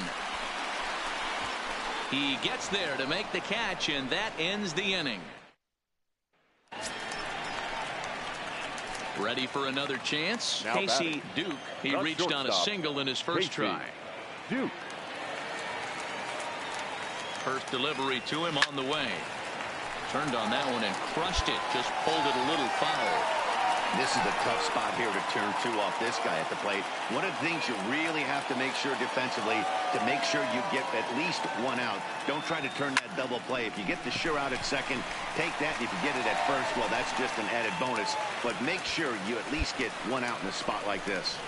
He gets there to make the catch, and that ends the inning. Ready for another chance? Now Casey Duke. He The reached on a shortstop, single in his first Casey try. Duke. First delivery to him on the way. Turned on that one and crushed it. Just pulled it a little foul. This is a tough spot here to turn 2 off this guy at the plate. One of the things you really have to make sure defensively to make sure you get at least 1 out. Don't try to turn that double play. If you get the sure out at second, take that. And if you get it at first, well, that's just an added bonus. But make sure you at least get 1 out in a spot like this.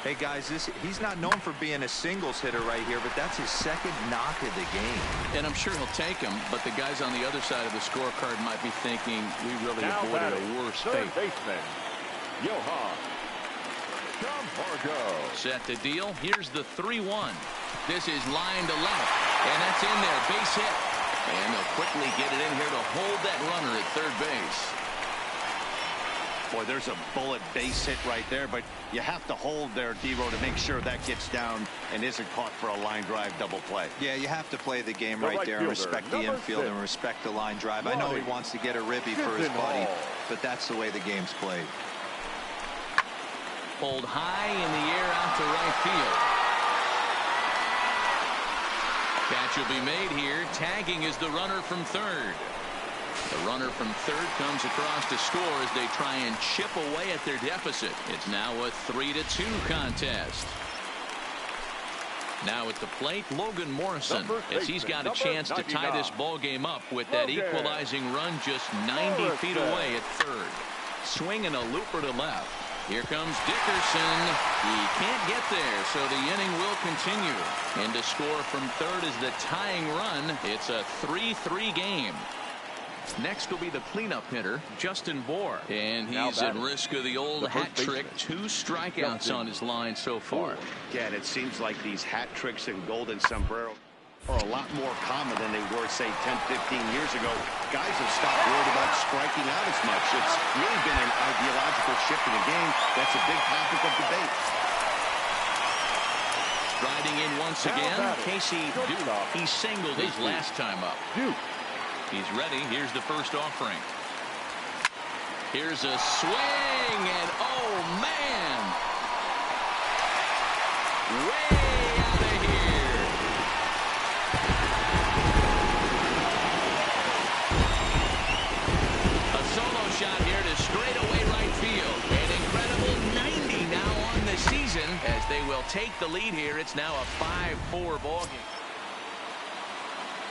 Hey guys, he's not known for being a singles hitter right here, but that's his second knock of the game. And I'm sure he'll take him, but the guys on the other side of the scorecard might be thinking we really Now avoided a worse fate. Third baseman, Johan Camargo. Set to deal. Here's the 3-1. This is line to left, and that's in there. Base hit. And they'll quickly get it in here to hold that runner at third base. Boy, there's a bullet base hit right there, but you have to hold there, D-Row, to make sure that gets down and isn't caught for a line drive double play. Yeah, you have to play the game right there and respect the infield and respect the line drive. I know he wants to get a ribby for his buddy, but that's the way the game's played. Pulled high in the air out to right field. Catch will be made here. Tagging is the runner from third. The runner from third comes across to score as they try and chip away at their deficit. It's now a 3-2 contest. Now at the plate, Logan Morrison, as he's got a chance to tie this ball game up with that equalizing run just 90 feet away at third. Swinging a looper to left. Here comes Dickerson. He can't get there, so the inning will continue. And to score from third is the tying run. It's a 3-3 game. Next will be the cleanup hitter, Justin Bohr. And he's at risk of the old hat trick. 2 strikeouts on his line so far. Yeah, and it seems like these hat tricks and golden sombrero are a lot more common than they were, say, 10, 15 years ago. Guys have stopped worried about striking out as much. It's really been an ideological shift in the game. That's a big topic of debate. Striding in once again, Casey Duke. He singled his last time up. He's ready. Here's the first offering. Here's a swing, and oh, man! Way out of here. A solo shot here to straightaway right field. An incredible 90 now on the season as they will take the lead here. It's now a 5-4 ballgame.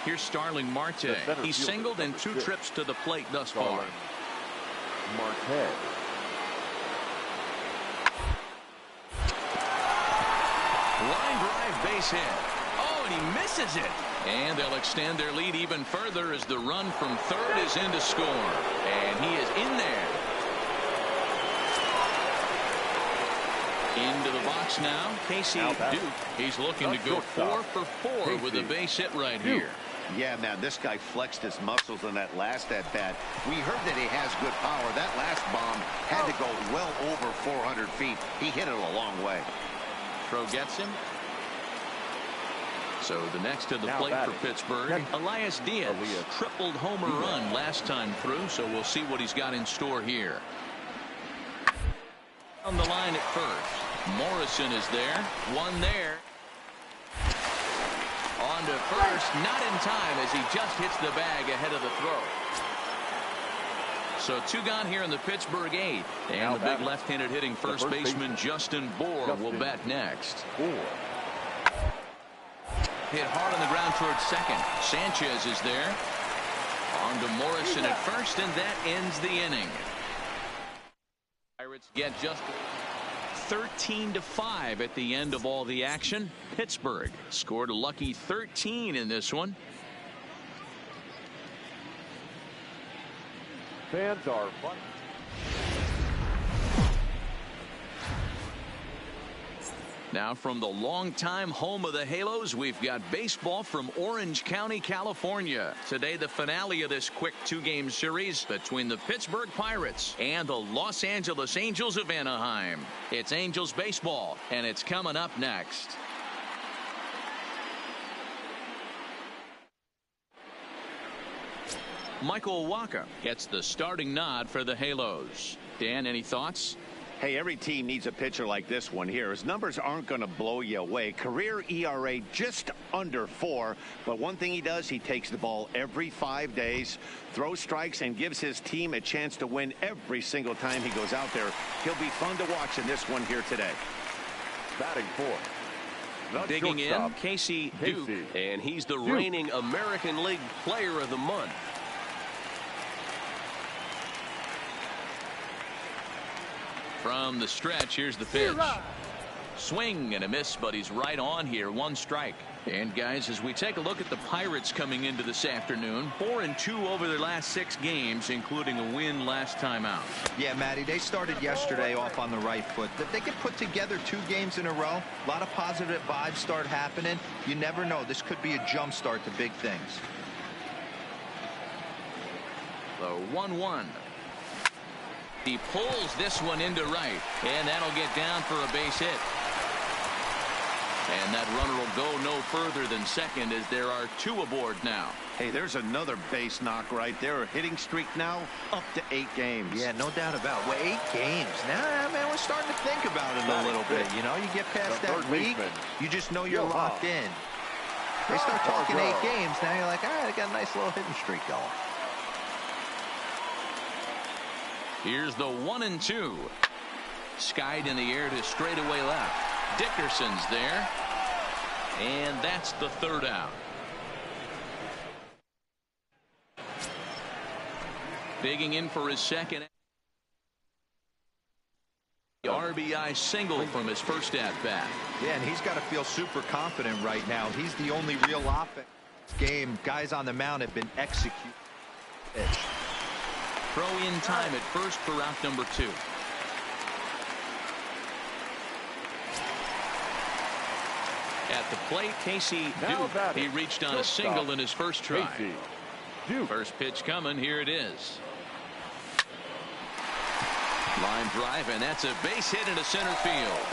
Here's Starling Marte. He's singled in 2 trips to the plate thus far. Marte. Line drive base hit. Oh, and he misses it. And they'll extend their lead even further as the run from third is in to score. And he is in there. Into the box now, Casey Duke. He's looking to go 4 for 4 with a base hit right here. Yeah, man, this guy flexed his muscles on that last at-bat. We heard that he has good power. That last bomb had to go well over 400 feet. He hit it a long way. Throw gets him. So the next to the plate for Pittsburgh, Elias Diaz. Tripled homer run last time through, so we'll see what he's got in store here. On the line at first. Morrison is there. One there. On to first, not in time as he just hits the bag ahead of the throw. So 2 gone here in the Pittsburgh 8th. And the big left-handed hitting first baseman Justin Bohr will bat next. Hit hard on the ground towards second. Sanchez is there. On to Morrison at first, and that ends the inning. Pirates get just 13-5 at the end of all the action. Pittsburgh scored a lucky 13 in this one. Fans are fun. Now from the longtime home of the Halos, we've got baseball from Orange County, California. Today, the finale of this quick 2-game series between the Pittsburgh Pirates and the Los Angeles Angels of Anaheim. It's Angels baseball, and it's coming up next. Michael Wacha gets the starting nod for the Halos. Dan, any thoughts? Hey, every team needs a pitcher like this one here. His numbers aren't going to blow you away. Career ERA just under 4. But one thing he does, he takes the ball every 5 days, throws strikes, and gives his team a chance to win every single time he goes out there. He'll be fun to watch in this one here today. Batting fourth. Digging in, Casey Duke, and he's the reigning American League Player of the Month. From the stretch, here's the pitch. Swing and a miss, but he's right on here. 1 strike. And guys, as we take a look at the Pirates coming into this afternoon, 4-2 over their last 6 games, including a win last time out. Yeah, Matty, they started yesterday off on the right foot. If they could put together 2 games in a row, a lot of positive vibes start happening. You never know. This could be a jump start to big things. The 1-1. He pulls this one into right, and that'll get down for a base hit. And that runner will go no further than second as there are 2 aboard now. Hey, there's another base knock right there. A hitting streak now up to 8 games. Yeah, no doubt about it. Well, 8 games. Now, man, we're starting to think about it a little bit. You know, you get past that week, you just know you're locked in. They start talking 8 games, now you're like, all right, I got a nice little hitting streak going. Here's the 1-2. Skied in the air to straightaway left. Dickerson's there. And that's the 3rd out. Digging in for his second. The RBI single from his first at bat. Yeah, and he's got to feel super confident right now. He's the only real offense game. Guys on the mound have been executed. Throw in time at first for out number 2. At the plate, Casey Duke. He reached on a single in his first try. First pitch coming. Here it is. Line drive, and that's a base hit into center field.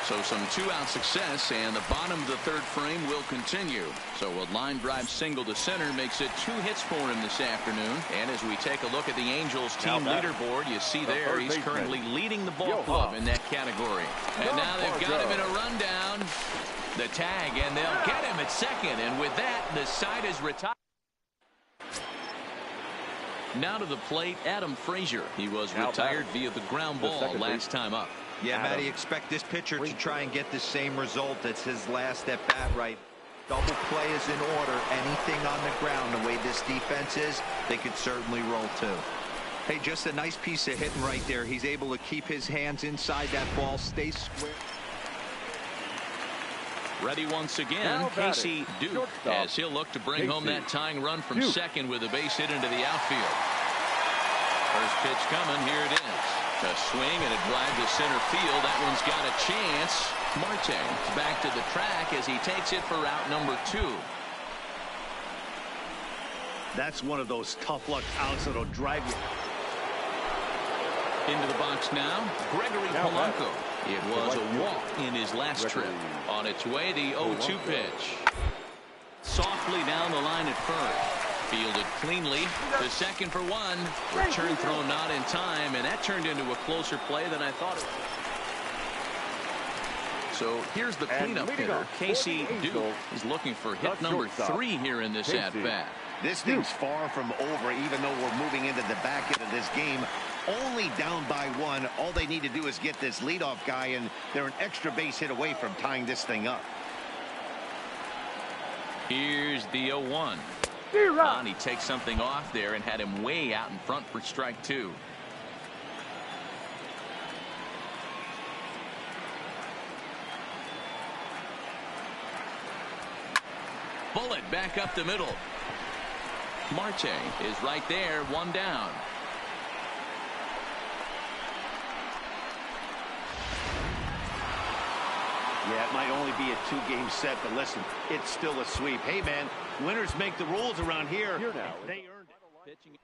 So some 2-out success, and the bottom of the 3rd frame will continue. So a line drive single to center makes it 2 hits for him this afternoon. And as we take a look at the Angels team leaderboard, you see there he's currently leading the ball club in that category. And now they've got him in a rundown. The tag, and they'll get him at second. And with that, the side is retired. Now to the plate, Adam Frazier. He was retired via the ground ball last time up. Yeah, Matty, expect this pitcher to try and get the same result. That's his last at bat, right? Double play is in order. Anything on the ground, the way this defense is, they could certainly roll too. Hey, just a nice piece of hitting right there. He's able to keep his hands inside that ball, stay square. Ready once again, Casey Duke, as he'll look to bring home that tying run from second with a base hit into the outfield. First pitch coming, here it is. A swing and a drive to center field. That one's got a chance. Marte back to the track as he takes it for out number 2. That's one of those tough luck outs that'll drive you. Into the box now, Gregory Polanco. It was a walk in his last trip. On its way, the 0-2 pitch. Softly down the line at first. Fielded cleanly to second for 1. Return throw not in time, and that turned into a closer play than I thought it would. So here's the cleanup hitter. Casey Duke is looking for hit number 3 here in this at-bat. This thing's far from over, even though we're moving into the back end of this game. Only down by 1. All they need to do is get this leadoff guy, and they're an extra base hit away from tying this thing up. Here's the 0-1. And he takes something off there and had him way out in front for strike 2. Bullet back up the middle. Marte is right there, 1 down. Yeah, it might only be a 2-game set, but listen, it's still a sweep. Hey, man, winners make the rules around here. They earned it. Pitching.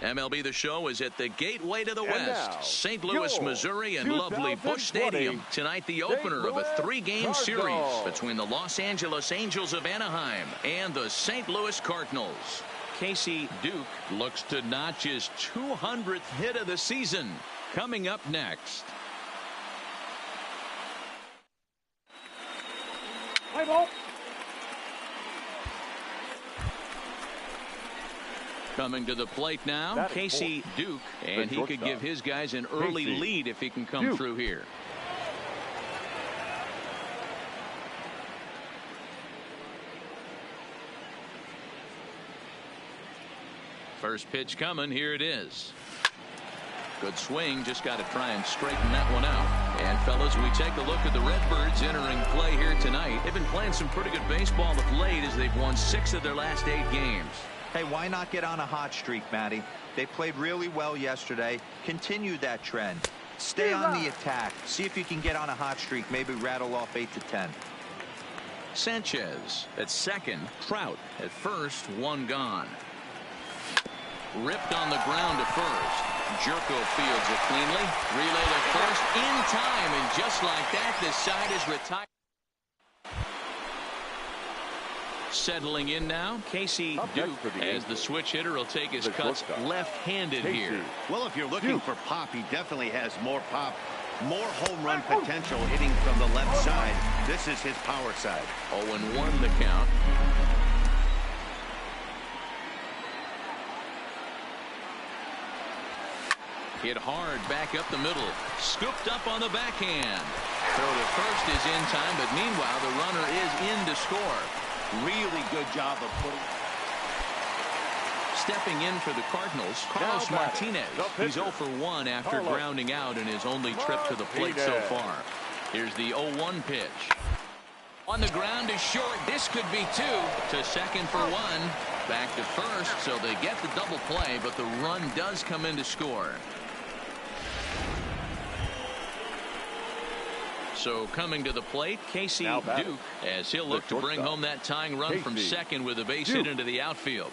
MLB The Show is at the gateway to the West, now, St. Louis, your Missouri, and lovely Busch 2020 Stadium. Tonight, the opener of a three-game series Cardinals. between the Los Angeles Angels of Anaheim and the St. Louis Cardinals. Casey Duke looks to notch his 200th hit of the season. Coming up next. Play ball. Coming to the plate now, That is Casey Duke, and he could shortstop. give his guys an early Casey lead if he can come Duke. through here. First pitch coming. Here it is. Good swing. Just got to try and straighten that one out. And fellas, we take a look at the Redbirds entering play here tonight. They've been playing some pretty good baseball of late as they've won 6 of their last 8 games. Hey, why not get on a hot streak, Matty? They played really well yesterday. Continue that trend. Stay on the attack. See if you can get on a hot streak. Maybe rattle off 8 to 10. Sanchez at second. Trout at first. One gone. Ripped on the ground to first. Jerko fields it cleanly. Relay to first in time, and just like that, the side is retired. Settling in now, Casey Duke, as the switch hitter, will take his cuts left-handed here. Well, if you're looking for pop, he definitely has more pop, more home run potential hitting from the left side. This is his power side. 0-1 the count. Hit hard back up the middle. Scooped up on the backhand. Throw to first is in time, but meanwhile the runner is in to score. Really good job of putting. Stepping in for the Cardinals, Carlos Martinez. He's 0 for 1 after grounding out in his only trip to the plate so far. Here's the 0-1 pitch. On the ground is short. This could be 2. To second for 1. Back to first, so they get the double play, but the run does come in to score. So coming to the plate, Casey Duke, as he'll look to bring home that tying run from second with a base hit into the outfield.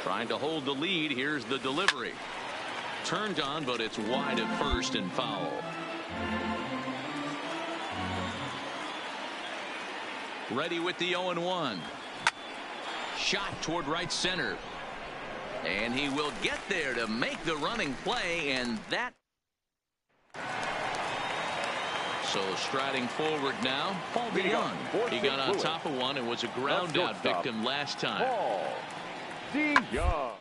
Trying to hold the lead. Here's the delivery. Turned on, but it's wide at first and foul. Ready with the 0-1. Shot toward right center. And he will get there to make the running play, and that. So striding forward now, Paul DeYoung. He got on top of one and was a ground out victim last time. Paul DeYoung.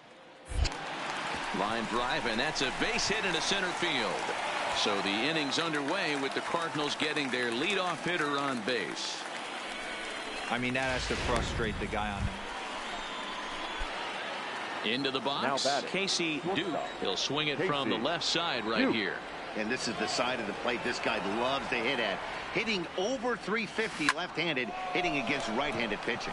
Line drive, and that's a base hit into center field. So the inning's underway with the Cardinals getting their leadoff hitter on base. I mean, that has to frustrate the guy on him. Into the box, Casey Duke. He'll swing it from the left side right here. And this is the side of the plate this guy loves to hit at. Hitting over 350 left-handed, hitting against right-handed pitching.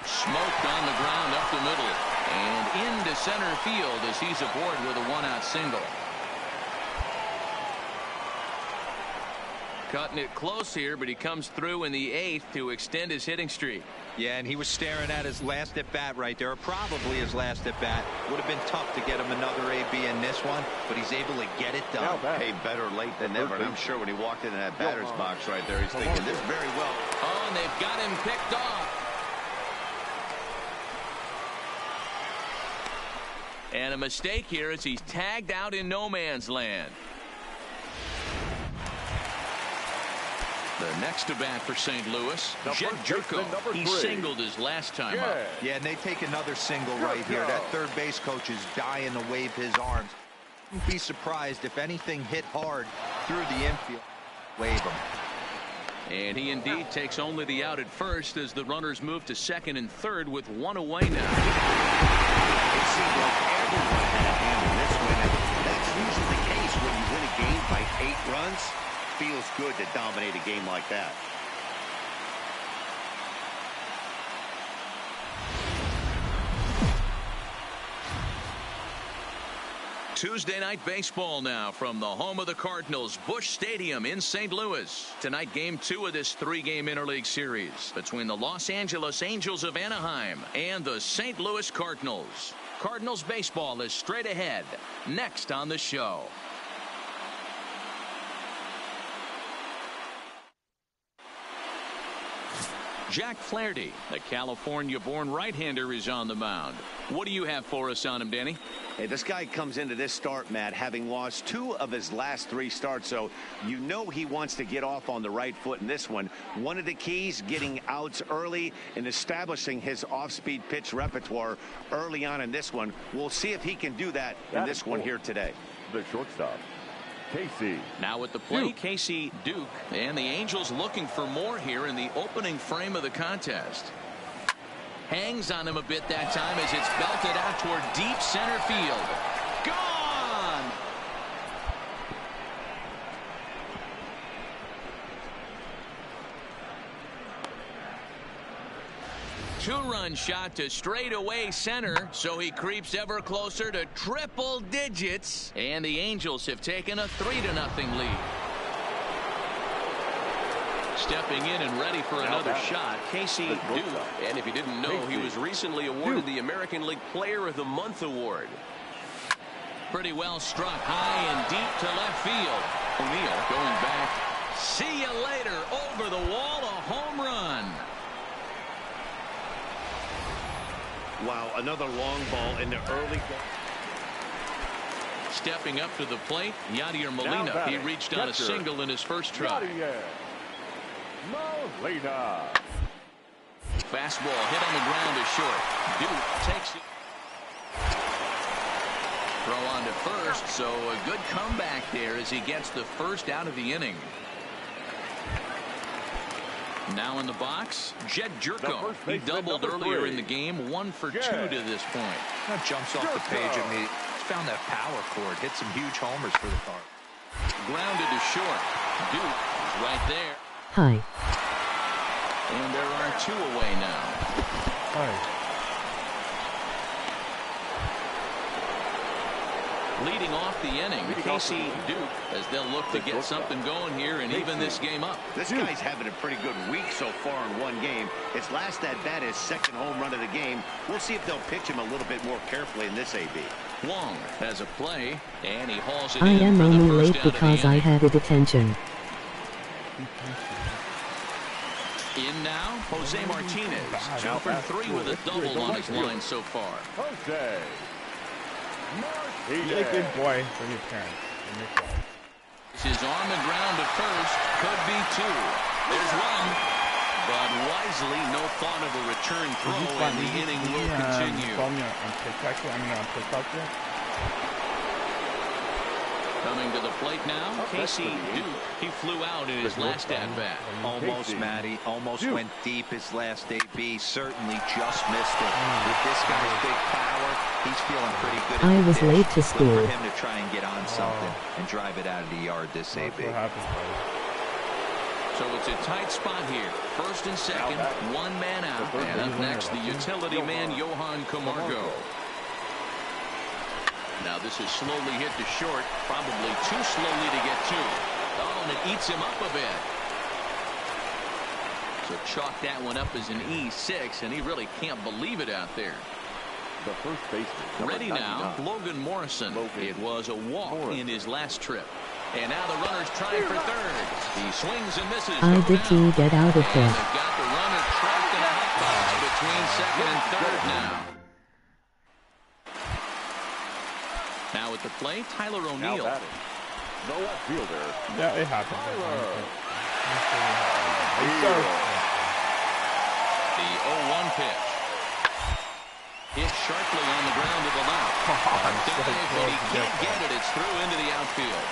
Smoked on the ground up the middle. And into center field as he's aboard with a one-out single. Cutting it close here, but he comes through in the 8th to extend his hitting streak. Yeah, and he was staring at his last at-bat right there, or probably his last at-bat. Would have been tough to get him another AB in this one, but he's able to get it done. Hey, better late than never. And I'm sure when he walked into that batter's box right there, he's thinking this very well. Oh, and they've got him picked off. And a mistake here as he's tagged out in no man's land. The next to bat for St. Louis, Jet Jerko. He singled his last time up. Yeah, and they take another single right here. That third base coach is dying to wave his arms. Wouldn't be surprised if anything hit hard through the infield. Wave him. And he indeed takes only the out at first as the runners move to second and third with one away now. It seemed like everyone had a hand in this win. That's usually the case when you win a game by 8 runs. Feels good to dominate a game like that. Tuesday night baseball now from the home of the Cardinals, Busch Stadium in St. Louis. Tonight, game 2 of this 3-game interleague series between the Los Angeles Angels of Anaheim and the St. Louis Cardinals. Cardinals baseball is straight ahead next on the show. Jack Flaherty, the California-born right-hander, is on the mound. What do you have for us on him, Danny? Hey, this guy comes into this start, Matt, having lost 2 of his last 3 starts, so you know he wants to get off on the right foot in this one. One of the keys, getting outs early and establishing his off-speed pitch repertoire early on in this one. We'll see if he can do that in this one here today. The shortstop, Casey. Now at the plate, Casey Duke, and the Angels looking for more here in the opening frame of the contest. Hangs on him a bit that time as it's belted out toward deep center field. Gone! Two-run shot to straightaway center, so he creeps ever closer to triple digits, and the Angels have taken a 3-0 lead. Stepping in and ready for another shot, Casey Duke. And if you didn't know, he was recently awarded the American League Player of the Month award. Pretty well struck high and deep to left field. O'Neill going back. See you later. Over the wall, a home run. Wow, another long ball in the early. Stepping up to the plate, Yadier Molina. He reached on a single in his first try. Molina. Fastball hit on the ground is short. Duke takes it. Throw on to first, so a good comeback there as he gets the first out of the inning. Now in the box, Jed Jerko. He doubled earlier in the game, 1 for 2 to this point. That jumps off the page at me. Found that power chord, hit some huge homers for the Cardinals. Grounded to short. Duke is right there. Hi. And there are 2 away now. Hi. Leading off the inning, Casey Duke, as they'll look to get something going here and even this game up. This guy's having a pretty good week so far in one game. His last at-bat is second home run of the game. We'll see if they'll pitch him a little bit more carefully in this AB. Wong has a play, and he hauls it I in am for the only first late out of the because I inning. had a detention. In now, Jose Martinez, 2 for 3 with a double on his line so far. Jose You're a good boy for your parents. His on the ground to first, could be 2. There's 1, but wisely, no thought of a return throw, and the inning will continue. Coming to the plate now, Casey Duke. He flew out in his last at-bat. Almost, Matty. Almost went deep his last AB. Certainly just missed it. With this guy's big power, he's feeling pretty good. I was late to Look school. for him to try and get on something and drive it out of the yard this AB. So it's a tight spot here. First and second, 1 man out. And up next, the utility man, Johan Camargo. Now this is slowly hit to short, probably too slowly to get to. Oh, and it eats him up a bit. So chalk that one up as an E6, and he really can't believe it out there. The first baseman. Ready now, Logan Morrison. It was a walk in his last trip. And now the runner's trying for third. He swings and misses. I did too. Get out of And there. they've got the runner trapped in a hot box between second and third now. Now at the plate, Tyler O'Neill. No left fielder. Yeah, it happened. The 0-1 pitch. Hit sharply on the ground to the left. But he can't get it. It's through into the outfield.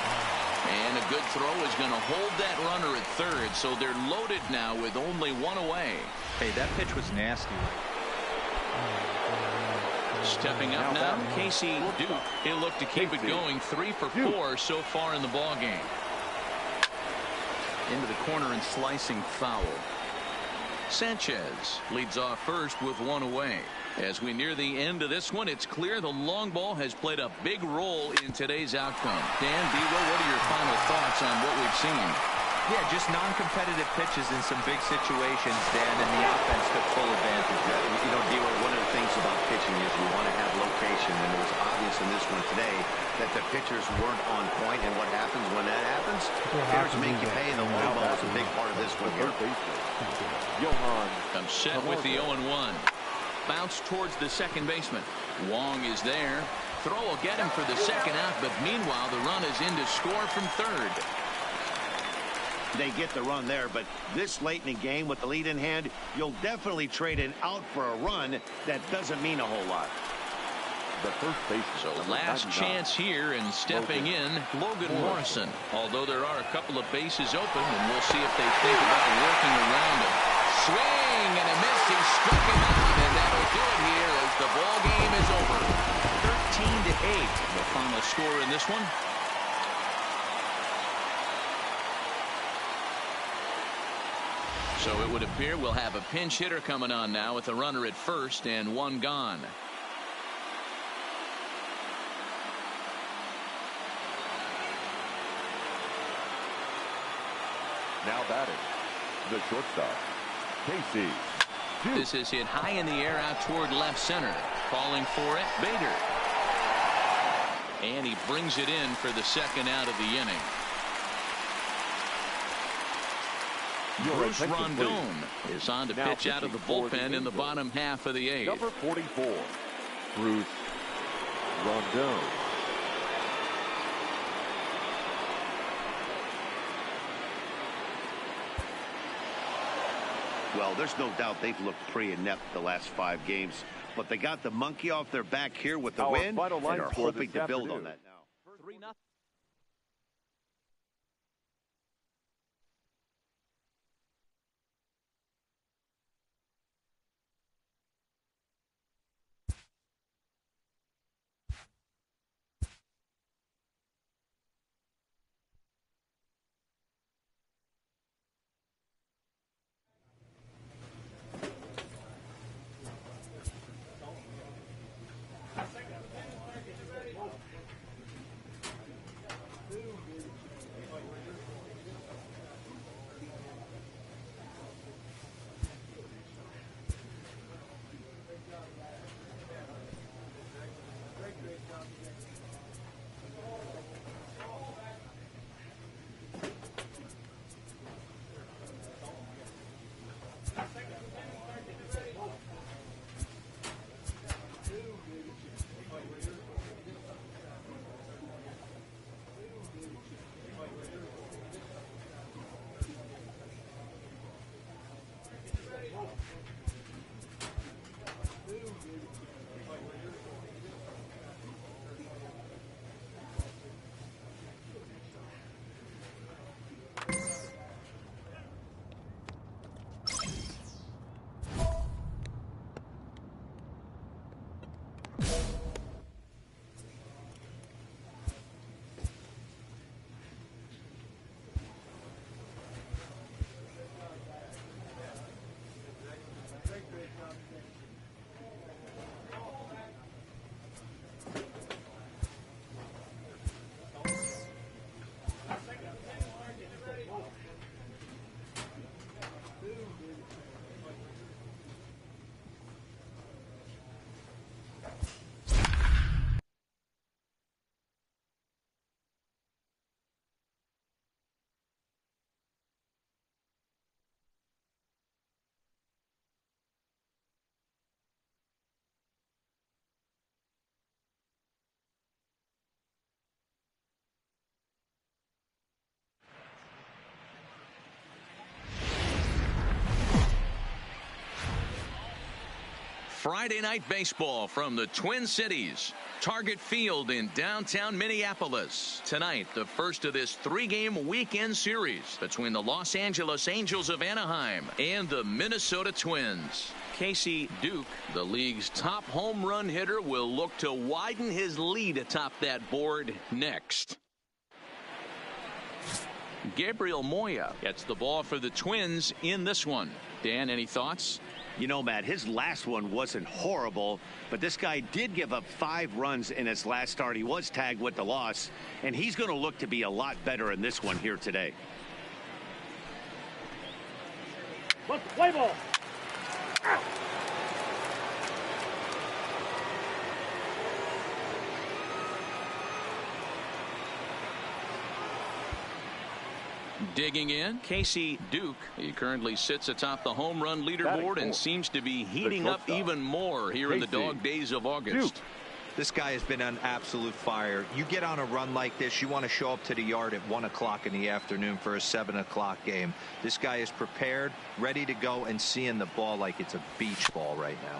And a good throw is going to hold that runner at third. So they're loaded now with only 1 away. Hey, that pitch was nasty. Stepping up now, Casey Duke. He'll look to keep it going. 3 for 4 so far in the ball game. Into the corner and slicing foul. Sanchez leads off first with one away. As we near the end of this one, it's clear the long ball has played a big role in today's outcome. Dan Devo, what are your final thoughts on what we've seen? Yeah, just non-competitive pitches in some big situations, Dan, and the offense took full advantage of it. You know, Devo, one of the things about pitching is you want to have location, and it was obvious in this one today that the pitchers weren't on point, and what happens when that happens? Hitters make you pay, and the long ball is a big part of this one here. I'm set with the 0-1. Bounce towards the second baseman. Wong is there. Throw will get him for the second out, but meanwhile the run is in to score from third. They get the run there, but this late in the game with the lead in hand, you'll definitely trade an out for a run. That doesn't mean a whole lot. The first baseman. So last chance here, and stepping in, Logan Morrison. Although there are a couple of bases open, and we'll see if they think about working around him. Swing and a miss. He struck him out, and that'll do it here as the ball game is over. 13-8, the final score in this one. So it would appear we'll have a pinch hitter coming on now with a runner at first and one gone. Now batting, the shortstop, Casey. This is hit high in the air out toward left center. Calling for it, Bader. And he brings it in for the second out of the inning. Bruce Rondon is on to pitch out of the bullpen in the bottom half of the eighth. Number 44, Bruce Rondon. Well, there's no doubt they've looked pretty inept the last 5 games, but they got the monkey off their back here with the win, and are hoping to build on that now. 3-0. Friday night baseball from the Twin Cities. Target Field in downtown Minneapolis. Tonight, the first of this 3-game weekend series between the Los Angeles Angels of Anaheim and the Minnesota Twins. Casey Duke, the league's top home run hitter, will look to widen his lead atop that board next. Gabriel Moya gets the ball for the Twins in this one. Dan, any thoughts? You know, Matt, his last one wasn't horrible, but this guy did give up 5 runs in his last start. He was tagged with the loss, and he's going to look to be a lot better in this one here today. Play ball. Digging in, Casey Duke. He currently sits atop the home run leaderboard and seems to be heating up even more here in the dog days of August. This guy has been on absolute fire. You get on a run like this, you want to show up to the yard at 1 o'clock in the afternoon for a 7 o'clock game. This guy is prepared, ready to go, and seeing the ball like it's a beach ball right now.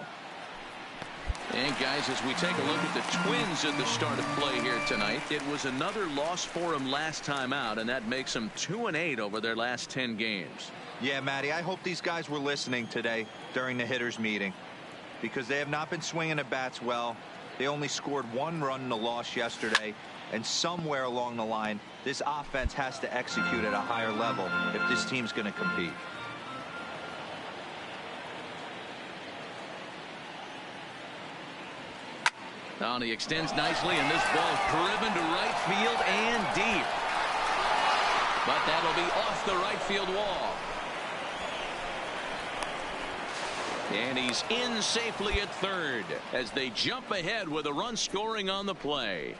And guys, as we take a look at the Twins at the start of play here tonight, it was another loss for them last time out, and that makes them 2-8 over their last 10 games. Yeah, Matty, I hope these guys were listening today during the hitters meeting, because they have not been swinging the bats well. They only scored 1 run in the loss yesterday, and somewhere along the line, this offense has to execute at a higher level if this team's going to compete. Now he extends nicely, and this ball driven to right field and deep. But that'll be off the right field wall. And he's in safely at third as they jump ahead with a run scoring on the play.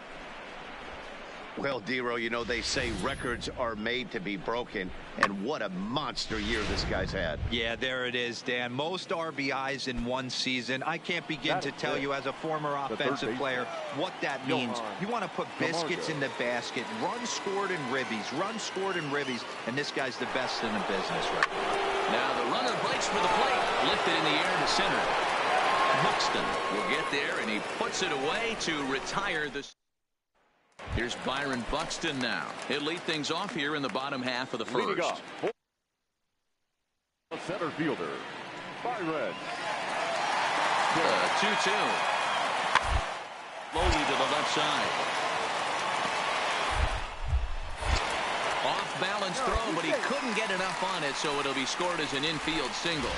Well, Dero, you know, they say records are made to be broken, and what a monster year this guy's had. Yeah, there it is, Dan. Most RBIs in one season. I can't begin to tell you as a former offensive player what that means. You want to put biscuits in the basket, runs scored in ribbies, and this guy's the best in the business right now. Now the runner breaks for the plate, lifted in the air to center. Buxton will get there, and he puts it away to retire the. Here's Byron Buxton now. He'll lead things off here in the bottom half of the first. Leading off, center fielder, Byron. 2-2. Slowly to the left side. Off balance throw, but he couldn't get enough on it, so it'll be scored as an infield single.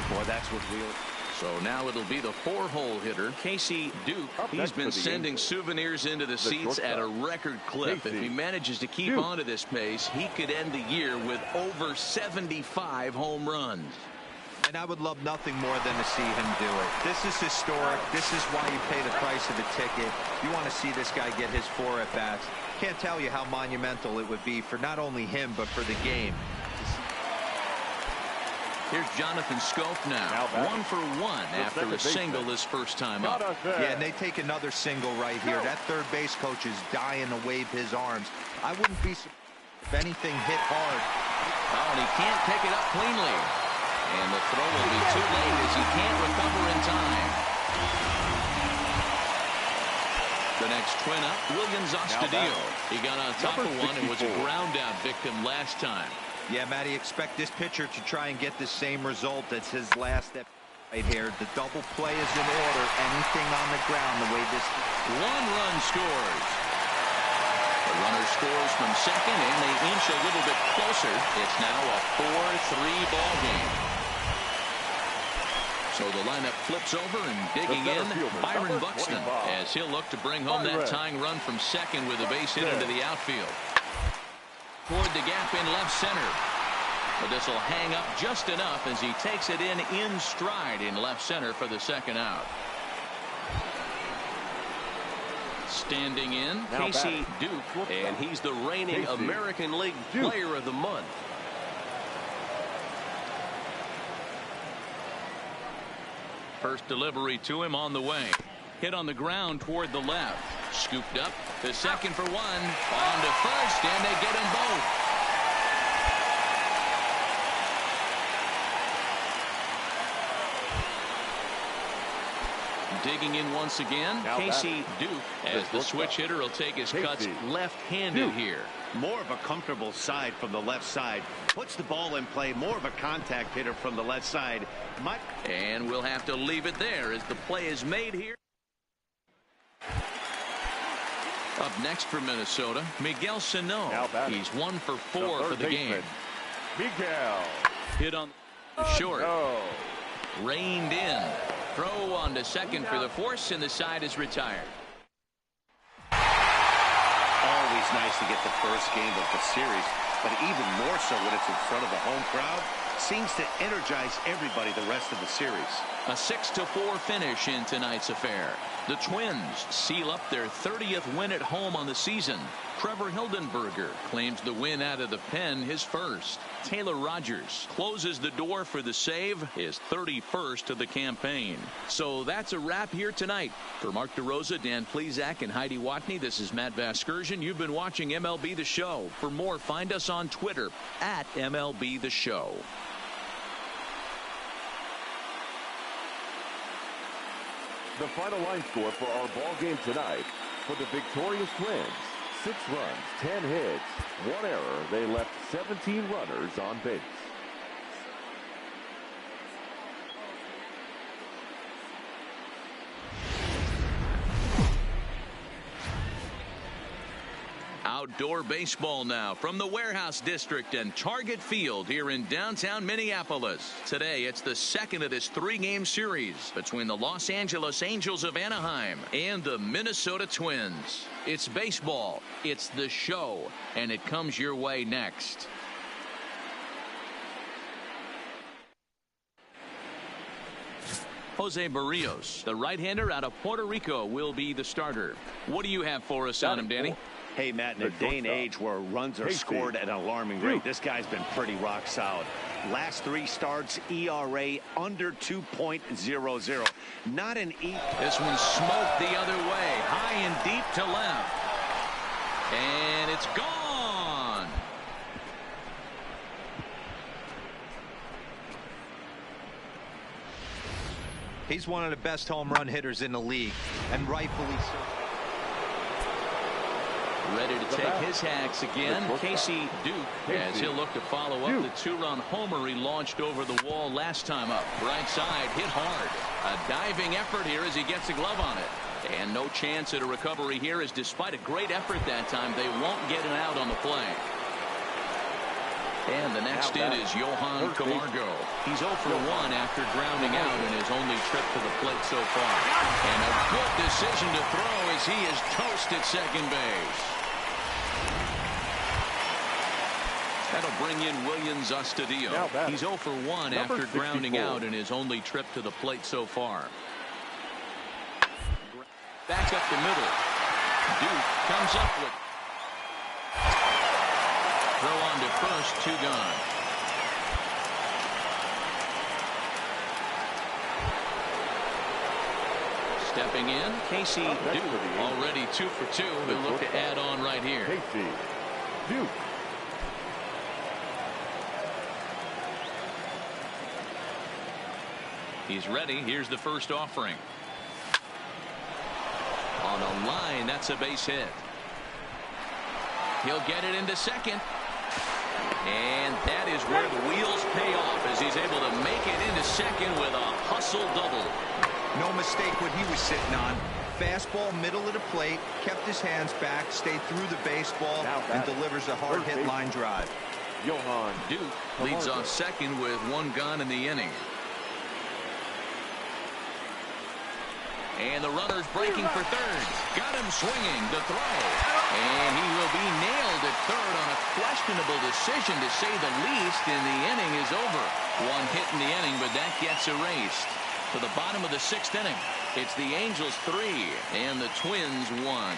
Boy, that's what we'll. So now it'll be the 4-hole hitter, Casey Duke. He's been sending souvenirs into the seats at a record clip. If he manages to keep on to this pace, he could end the year with over 75 home runs. And I would love nothing more than to see him do it. This is historic. This is why you pay the price of a ticket. You want to see this guy get his 4 at-bats. Can't tell you how monumental it would be for not only him, but for the game. Here's Jonathan Scope now. 1 for 1 after a single his first time up. Yeah, and they take another single right here. That third base coach is dying to wave his arms. I wouldn't be surprised if anything hit hard. Oh, and he can't pick it up cleanly. And the throw will be too late as he can't recover in time. The next twin up, Williams Astudillo. He got on top of one and was a ground out victim last time. Yeah, Matty, expect this pitcher to try and get the same result as his last right here. The double play is in order. Anything on the ground the way this. 1 run scores. The runner scores from second, and they inch a little bit closer. It's now a 4-3 ball game. So the lineup flips over, and digging in, Byron Buxton, as he'll look to bring home that tying run from second with a base hit into the outfield. Toward the gap in left center. But this will hang up just enough as he takes it in stride in left center for the second out. Standing in, Casey Duke. And he's the reigning American League Player of the Month. First delivery to him on the way. Hit on the ground toward the left. Scooped up to second for 1. On to first, and they get them both. Digging in once again, Casey Duke, as the switch hitter will take his cuts left-handed here. More of a comfortable side from the left side. Puts the ball in play. More of a contact hitter from the left side. And we'll have to leave it there as the play is made here. Up next for Minnesota, Miguel Sano. He's 1 for 4 for the game. Miguel. Hit on the short. Reined in. Throw on to second for the force, and the side is retired. Always nice to get the first game of the series, but even more so when it's in front of a home crowd. Seems to energize everybody the rest of the series. A 6-4 finish in tonight's affair. The Twins seal up their 30th win at home on the season. Trevor Hildenberger claims the win out of the pen, his first. Taylor Rogers closes the door for the save, his 31st of the campaign. So that's a wrap here tonight. For Mark DeRosa, Dan Plesac, and Heidi Watney, this is Matt Vasgersian. You've been watching MLB The Show. For more, find us on Twitter at MLB The Show. The final line score for our ball game tonight: for the victorious Twins, 6 runs, 10 hits, 1 error. They left 17 runners on base. Outdoor baseball now from the Warehouse District and Target Field here in downtown Minneapolis. Today, it's the second of this 3-game series between the Los Angeles Angels of Anaheim and the Minnesota Twins. It's baseball, it's the show, and it comes your way next. Jose Barrios, the right-hander out of Puerto Rico, will be the starter. What do you have for us on him, Danny? Hey, Matt, in a day and age where runs are scored at an alarming rate, this guy's been pretty rock solid. Last 3 starts, ERA under 2.00. Not an E. This one smoked the other way, high and deep to left. And it's gone. He's one of the best home run hitters in the league, and rightfully so. Ready to take his hacks again, Casey Duke, as he'll look to follow up the 2-run homer he launched over the wall last time up. Right side, hit hard. A diving effort here as he gets a glove on it. And no chance at a recovery here, as despite a great effort that time, they won't get an out on the play. And the next in is Johan Camargo. He's 0 for 1 after grounding out in his only trip to the plate so far. And a good decision to throw as he is toast at second base. That'll bring in Williams Astudillo. He's 0 for 1 after grounding out in his only trip to the plate so far. Back up the middle. Duke comes up with. Throw on to first, 2 gone. Stepping in, Casey Duke, already 2 for 2. He'll look to add on right here. Casey Duke. He's ready. Here's the first offering. On a line, that's a base hit. He'll get it into second. And that is where the wheels pay off, as he's able to make it into second with a hustle double. No mistake what he was sitting on. Fastball, middle of the plate, kept his hands back, stayed through the baseball, and delivers a hard hit line drive. Johan Duke leads off second with 1 gone in the inning. And the runner's breaking for third. Got him swinging. The throw. And he will be nailed at third on a questionable decision, to say the least, and the inning is over. 1 hit in the inning, but that gets erased. To the bottom of the 6th inning, it's the Angels 3 and the Twins 1.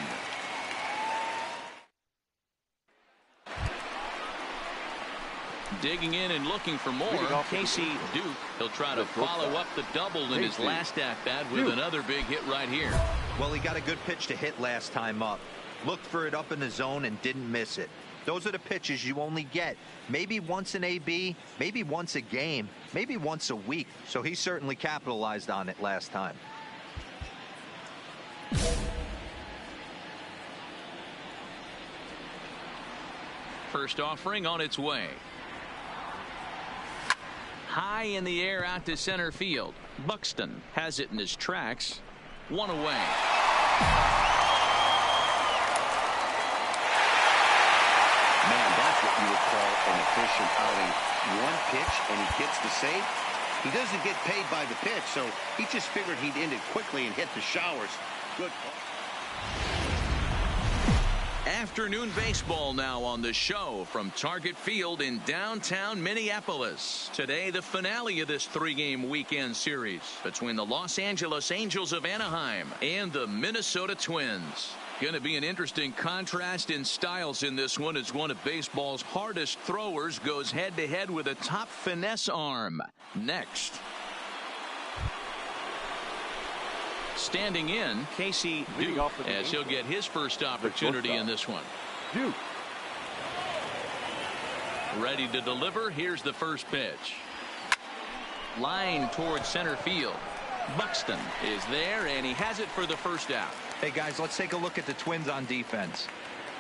Digging in and looking for more, Casey Duke. He'll try to follow up the double in his last at-bat with another big hit right here. Well, he got a good pitch to hit last time up. Looked for it up in the zone and didn't miss it. Those are the pitches you only get maybe once in AB, maybe once a game, maybe once a week. So he certainly capitalized on it last time. First offering on its way. High in the air out to center field. Buxton has it in his tracks. 1 away. you would call an efficient outing. One pitch, and he gets the save. He doesn't get paid by the pitch, so he just figured he'd end it quickly and hit the showers. Good. Afternoon baseball now on the show from Target Field in downtown Minneapolis. Today, the finale of this three-game weekend series between the Los Angeles Angels of Anaheim and the Minnesota Twins. Going to be an interesting contrast in styles in this one as one of baseball's hardest throwers goes head-to-head with a top finesse arm. Next. Standing in, Casey Duke, as he'll get his first opportunity in this one. Duke. Ready to deliver. Here's the first pitch. Line towards center field. Buxton is there, and he has it for the first out. Hey, guys, let's take a look at the Twins on defense.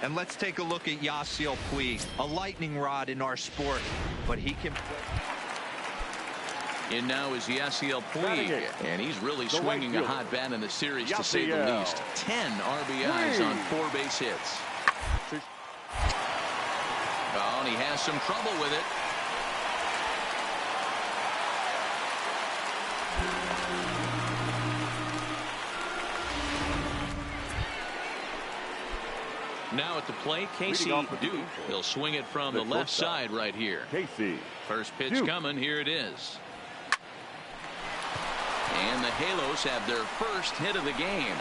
And let's take a look at Yasiel Puig, a lightning rod in our sport, but he can play. In now is Yasiel Puig, and he's really swinging a hot bat in the series, to say the least. 10 RBIs on 4 base hits. Oh, and he has some trouble with it. Now at the plate, Casey Duke. He'll swing it from the left side right here. Casey. First pitch coming. Here it is. And the Halos have their first hit of the game.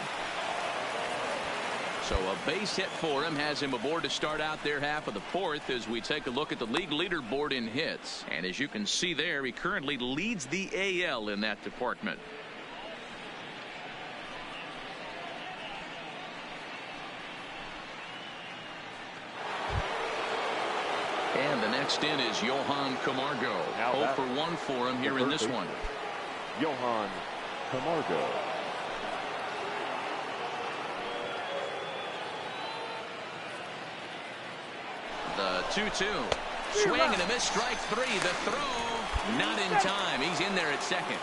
So a base hit for him has him aboard to start out their half of the fourth as we take a look at the league leaderboard in hits. And as you can see there, he currently leads the AL in that department. And the next in is Johan Camargo. 0 for 1 for him here in this one. Johan Camargo. The 2-2. Swing and a miss, strike 3. The throw not in time. He's in there at second.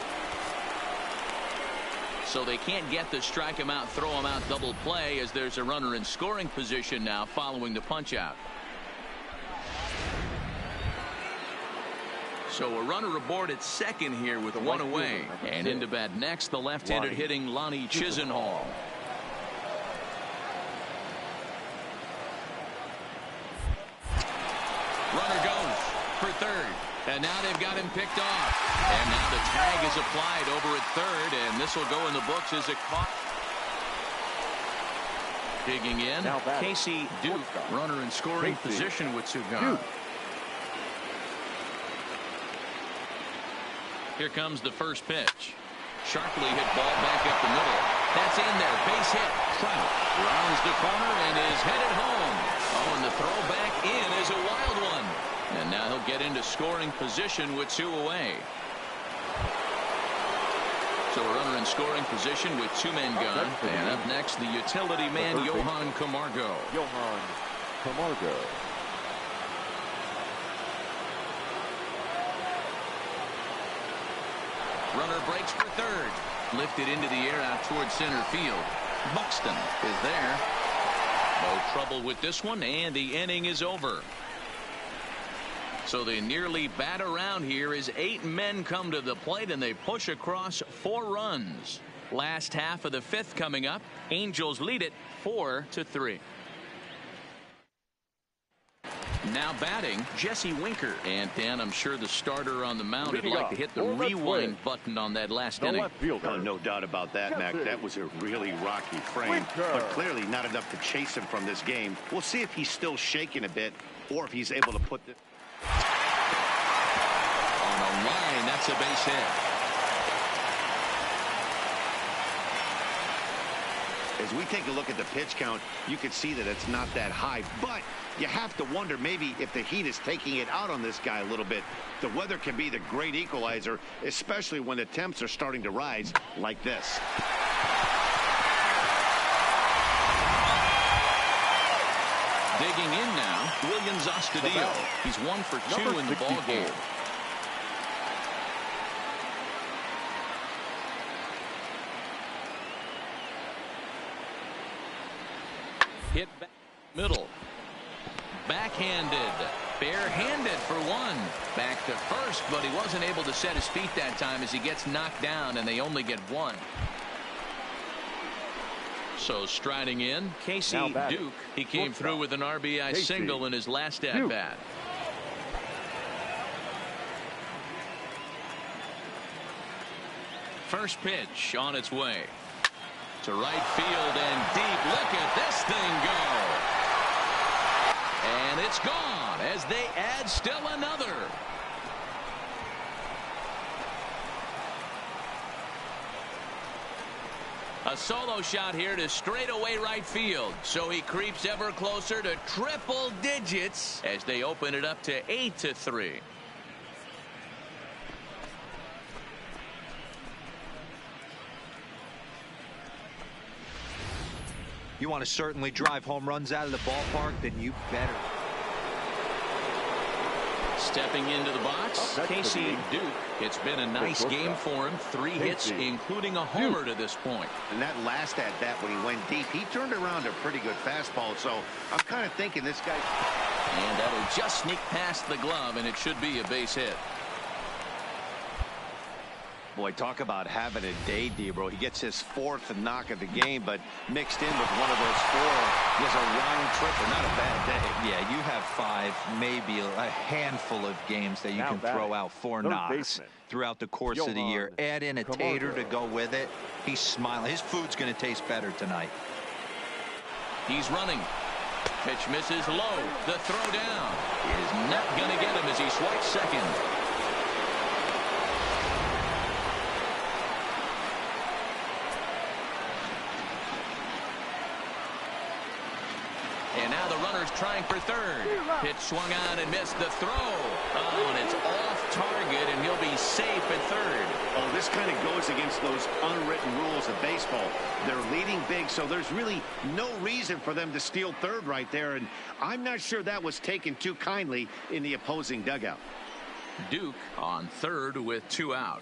So they can't get the strike him out, throw him out double play as there's a runner in scoring position now following the punch out. So a runner aboard at second here with one away. And into bat next, the left-handed hitting Lonnie Chisenhall. Runner goes for third. And now they've got him picked off. And now the tag is applied over at third. And this will go in the books as a caught. Digging in, Casey Duke, runner in scoring position with two gone. Here comes the first pitch. Sharply hit ball back up the middle. That's in there. Base hit. Trout rounds the corner and is headed home. Oh, and the throw back in is a wild one. And now he'll get into scoring position with 2 away. So a runner in scoring position with 2 men gone. And up next, the utility man, Johan Camargo. Johan Camargo. Runner breaks for third. Lifted into the air out towards center field. Buxton is there. No trouble with this one, and the inning is over. So they nearly bat around here as 8 men come to the plate, and they push across 4 runs. Last half of the 5th coming up. Angels lead it 4-3. Now batting, Jesse Winker. And Dan, I'm sure the starter on the mound would like to hit the rewind button on that last inning. Oh, no doubt about that, Mac. That was a really rocky frame, but clearly not enough to chase him from this game. We'll see if he's still shaking a bit or if he's able to put this on a line. That's a base hit. As we take a look at the pitch count, you can see that it's not that high, but you have to wonder maybe if the heat is taking it out on this guy a little bit. The weather can be the great equalizer, especially when the temps are starting to rise like this. Digging in now, Williams Astudillo. He's 1 for 2 in the ball game. Hit back middle. Backhanded. Fair for 1. Back to first, but he wasn't able to set his feet that time as he gets knocked down, and they only get 1. So striding in, Casey Duke. He came through with an RBI single in his last at-bat. First pitch on its way to right field and deep. Look at this thing go. And it's gone as they add still another. A solo shot here to straightaway right field. So he creeps ever closer to triple digits as they open it up to 8-3. You want to certainly drive home runs out of the ballpark, then you better. Stepping into the box, Casey Duke. It's been a nice game for him. 3 hits, including a homer to this point. And that last at-bat when he went deep, he turned around a pretty good fastball. So I'm kind of thinking this guy. And that'll just sneak past the glove, and it should be a base hit. Boy, talk about having a day, Debro. He gets his 4th knock of the game, but mixed in with one of those 4 was a round tripper. Not a bad day. Yeah, you have 5, maybe a handful of games that you can throw out 4 knocks throughout the course of the year. Add in a tater to go with it. He's smiling. His food's going to taste better tonight. He's running. Pitch misses low. The throw down is not going to get him as he swipes second. And now the runner's trying for third. Pitch swung on and missed the throw. Oh, and it's off target, and he'll be safe at third. Oh, this kind of goes against those unwritten rules of baseball. They're leading big, so there's really no reason for them to steal third right there. And I'm not sure that was taken too kindly in the opposing dugout. Duke on third with 2 out.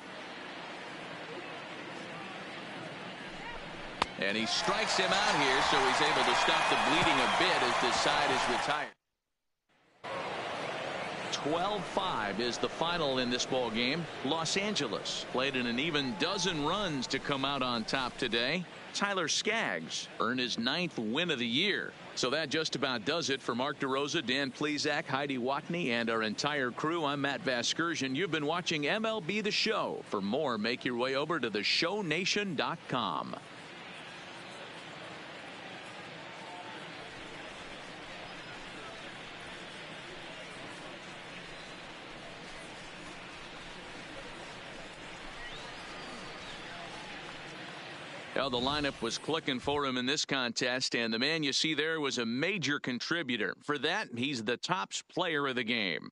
And he strikes him out here, so he's able to stop the bleeding a bit as this side is retired. 12-5 is the final in this ball game. Los Angeles played in an even dozen runs to come out on top today. Tyler Skaggs earned his 9th win of the year. So that just about does it for Mark DeRosa, Dan Plesac, Heidi Watney, and our entire crew. I'm Matt Vasgersian. You've been watching MLB The Show. For more, make your way over to theshownation.com. Well, the lineup was clicking for him in this contest, and the man you see there was a major contributor. For that, he's the tops player of the game.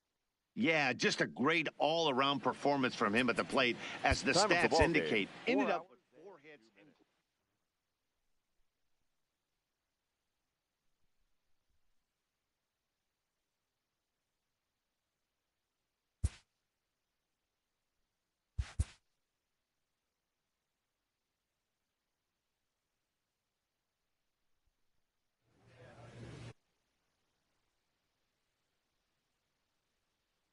Yeah, just a great all-around performance from him at the plate, as the stats indicate. Ended up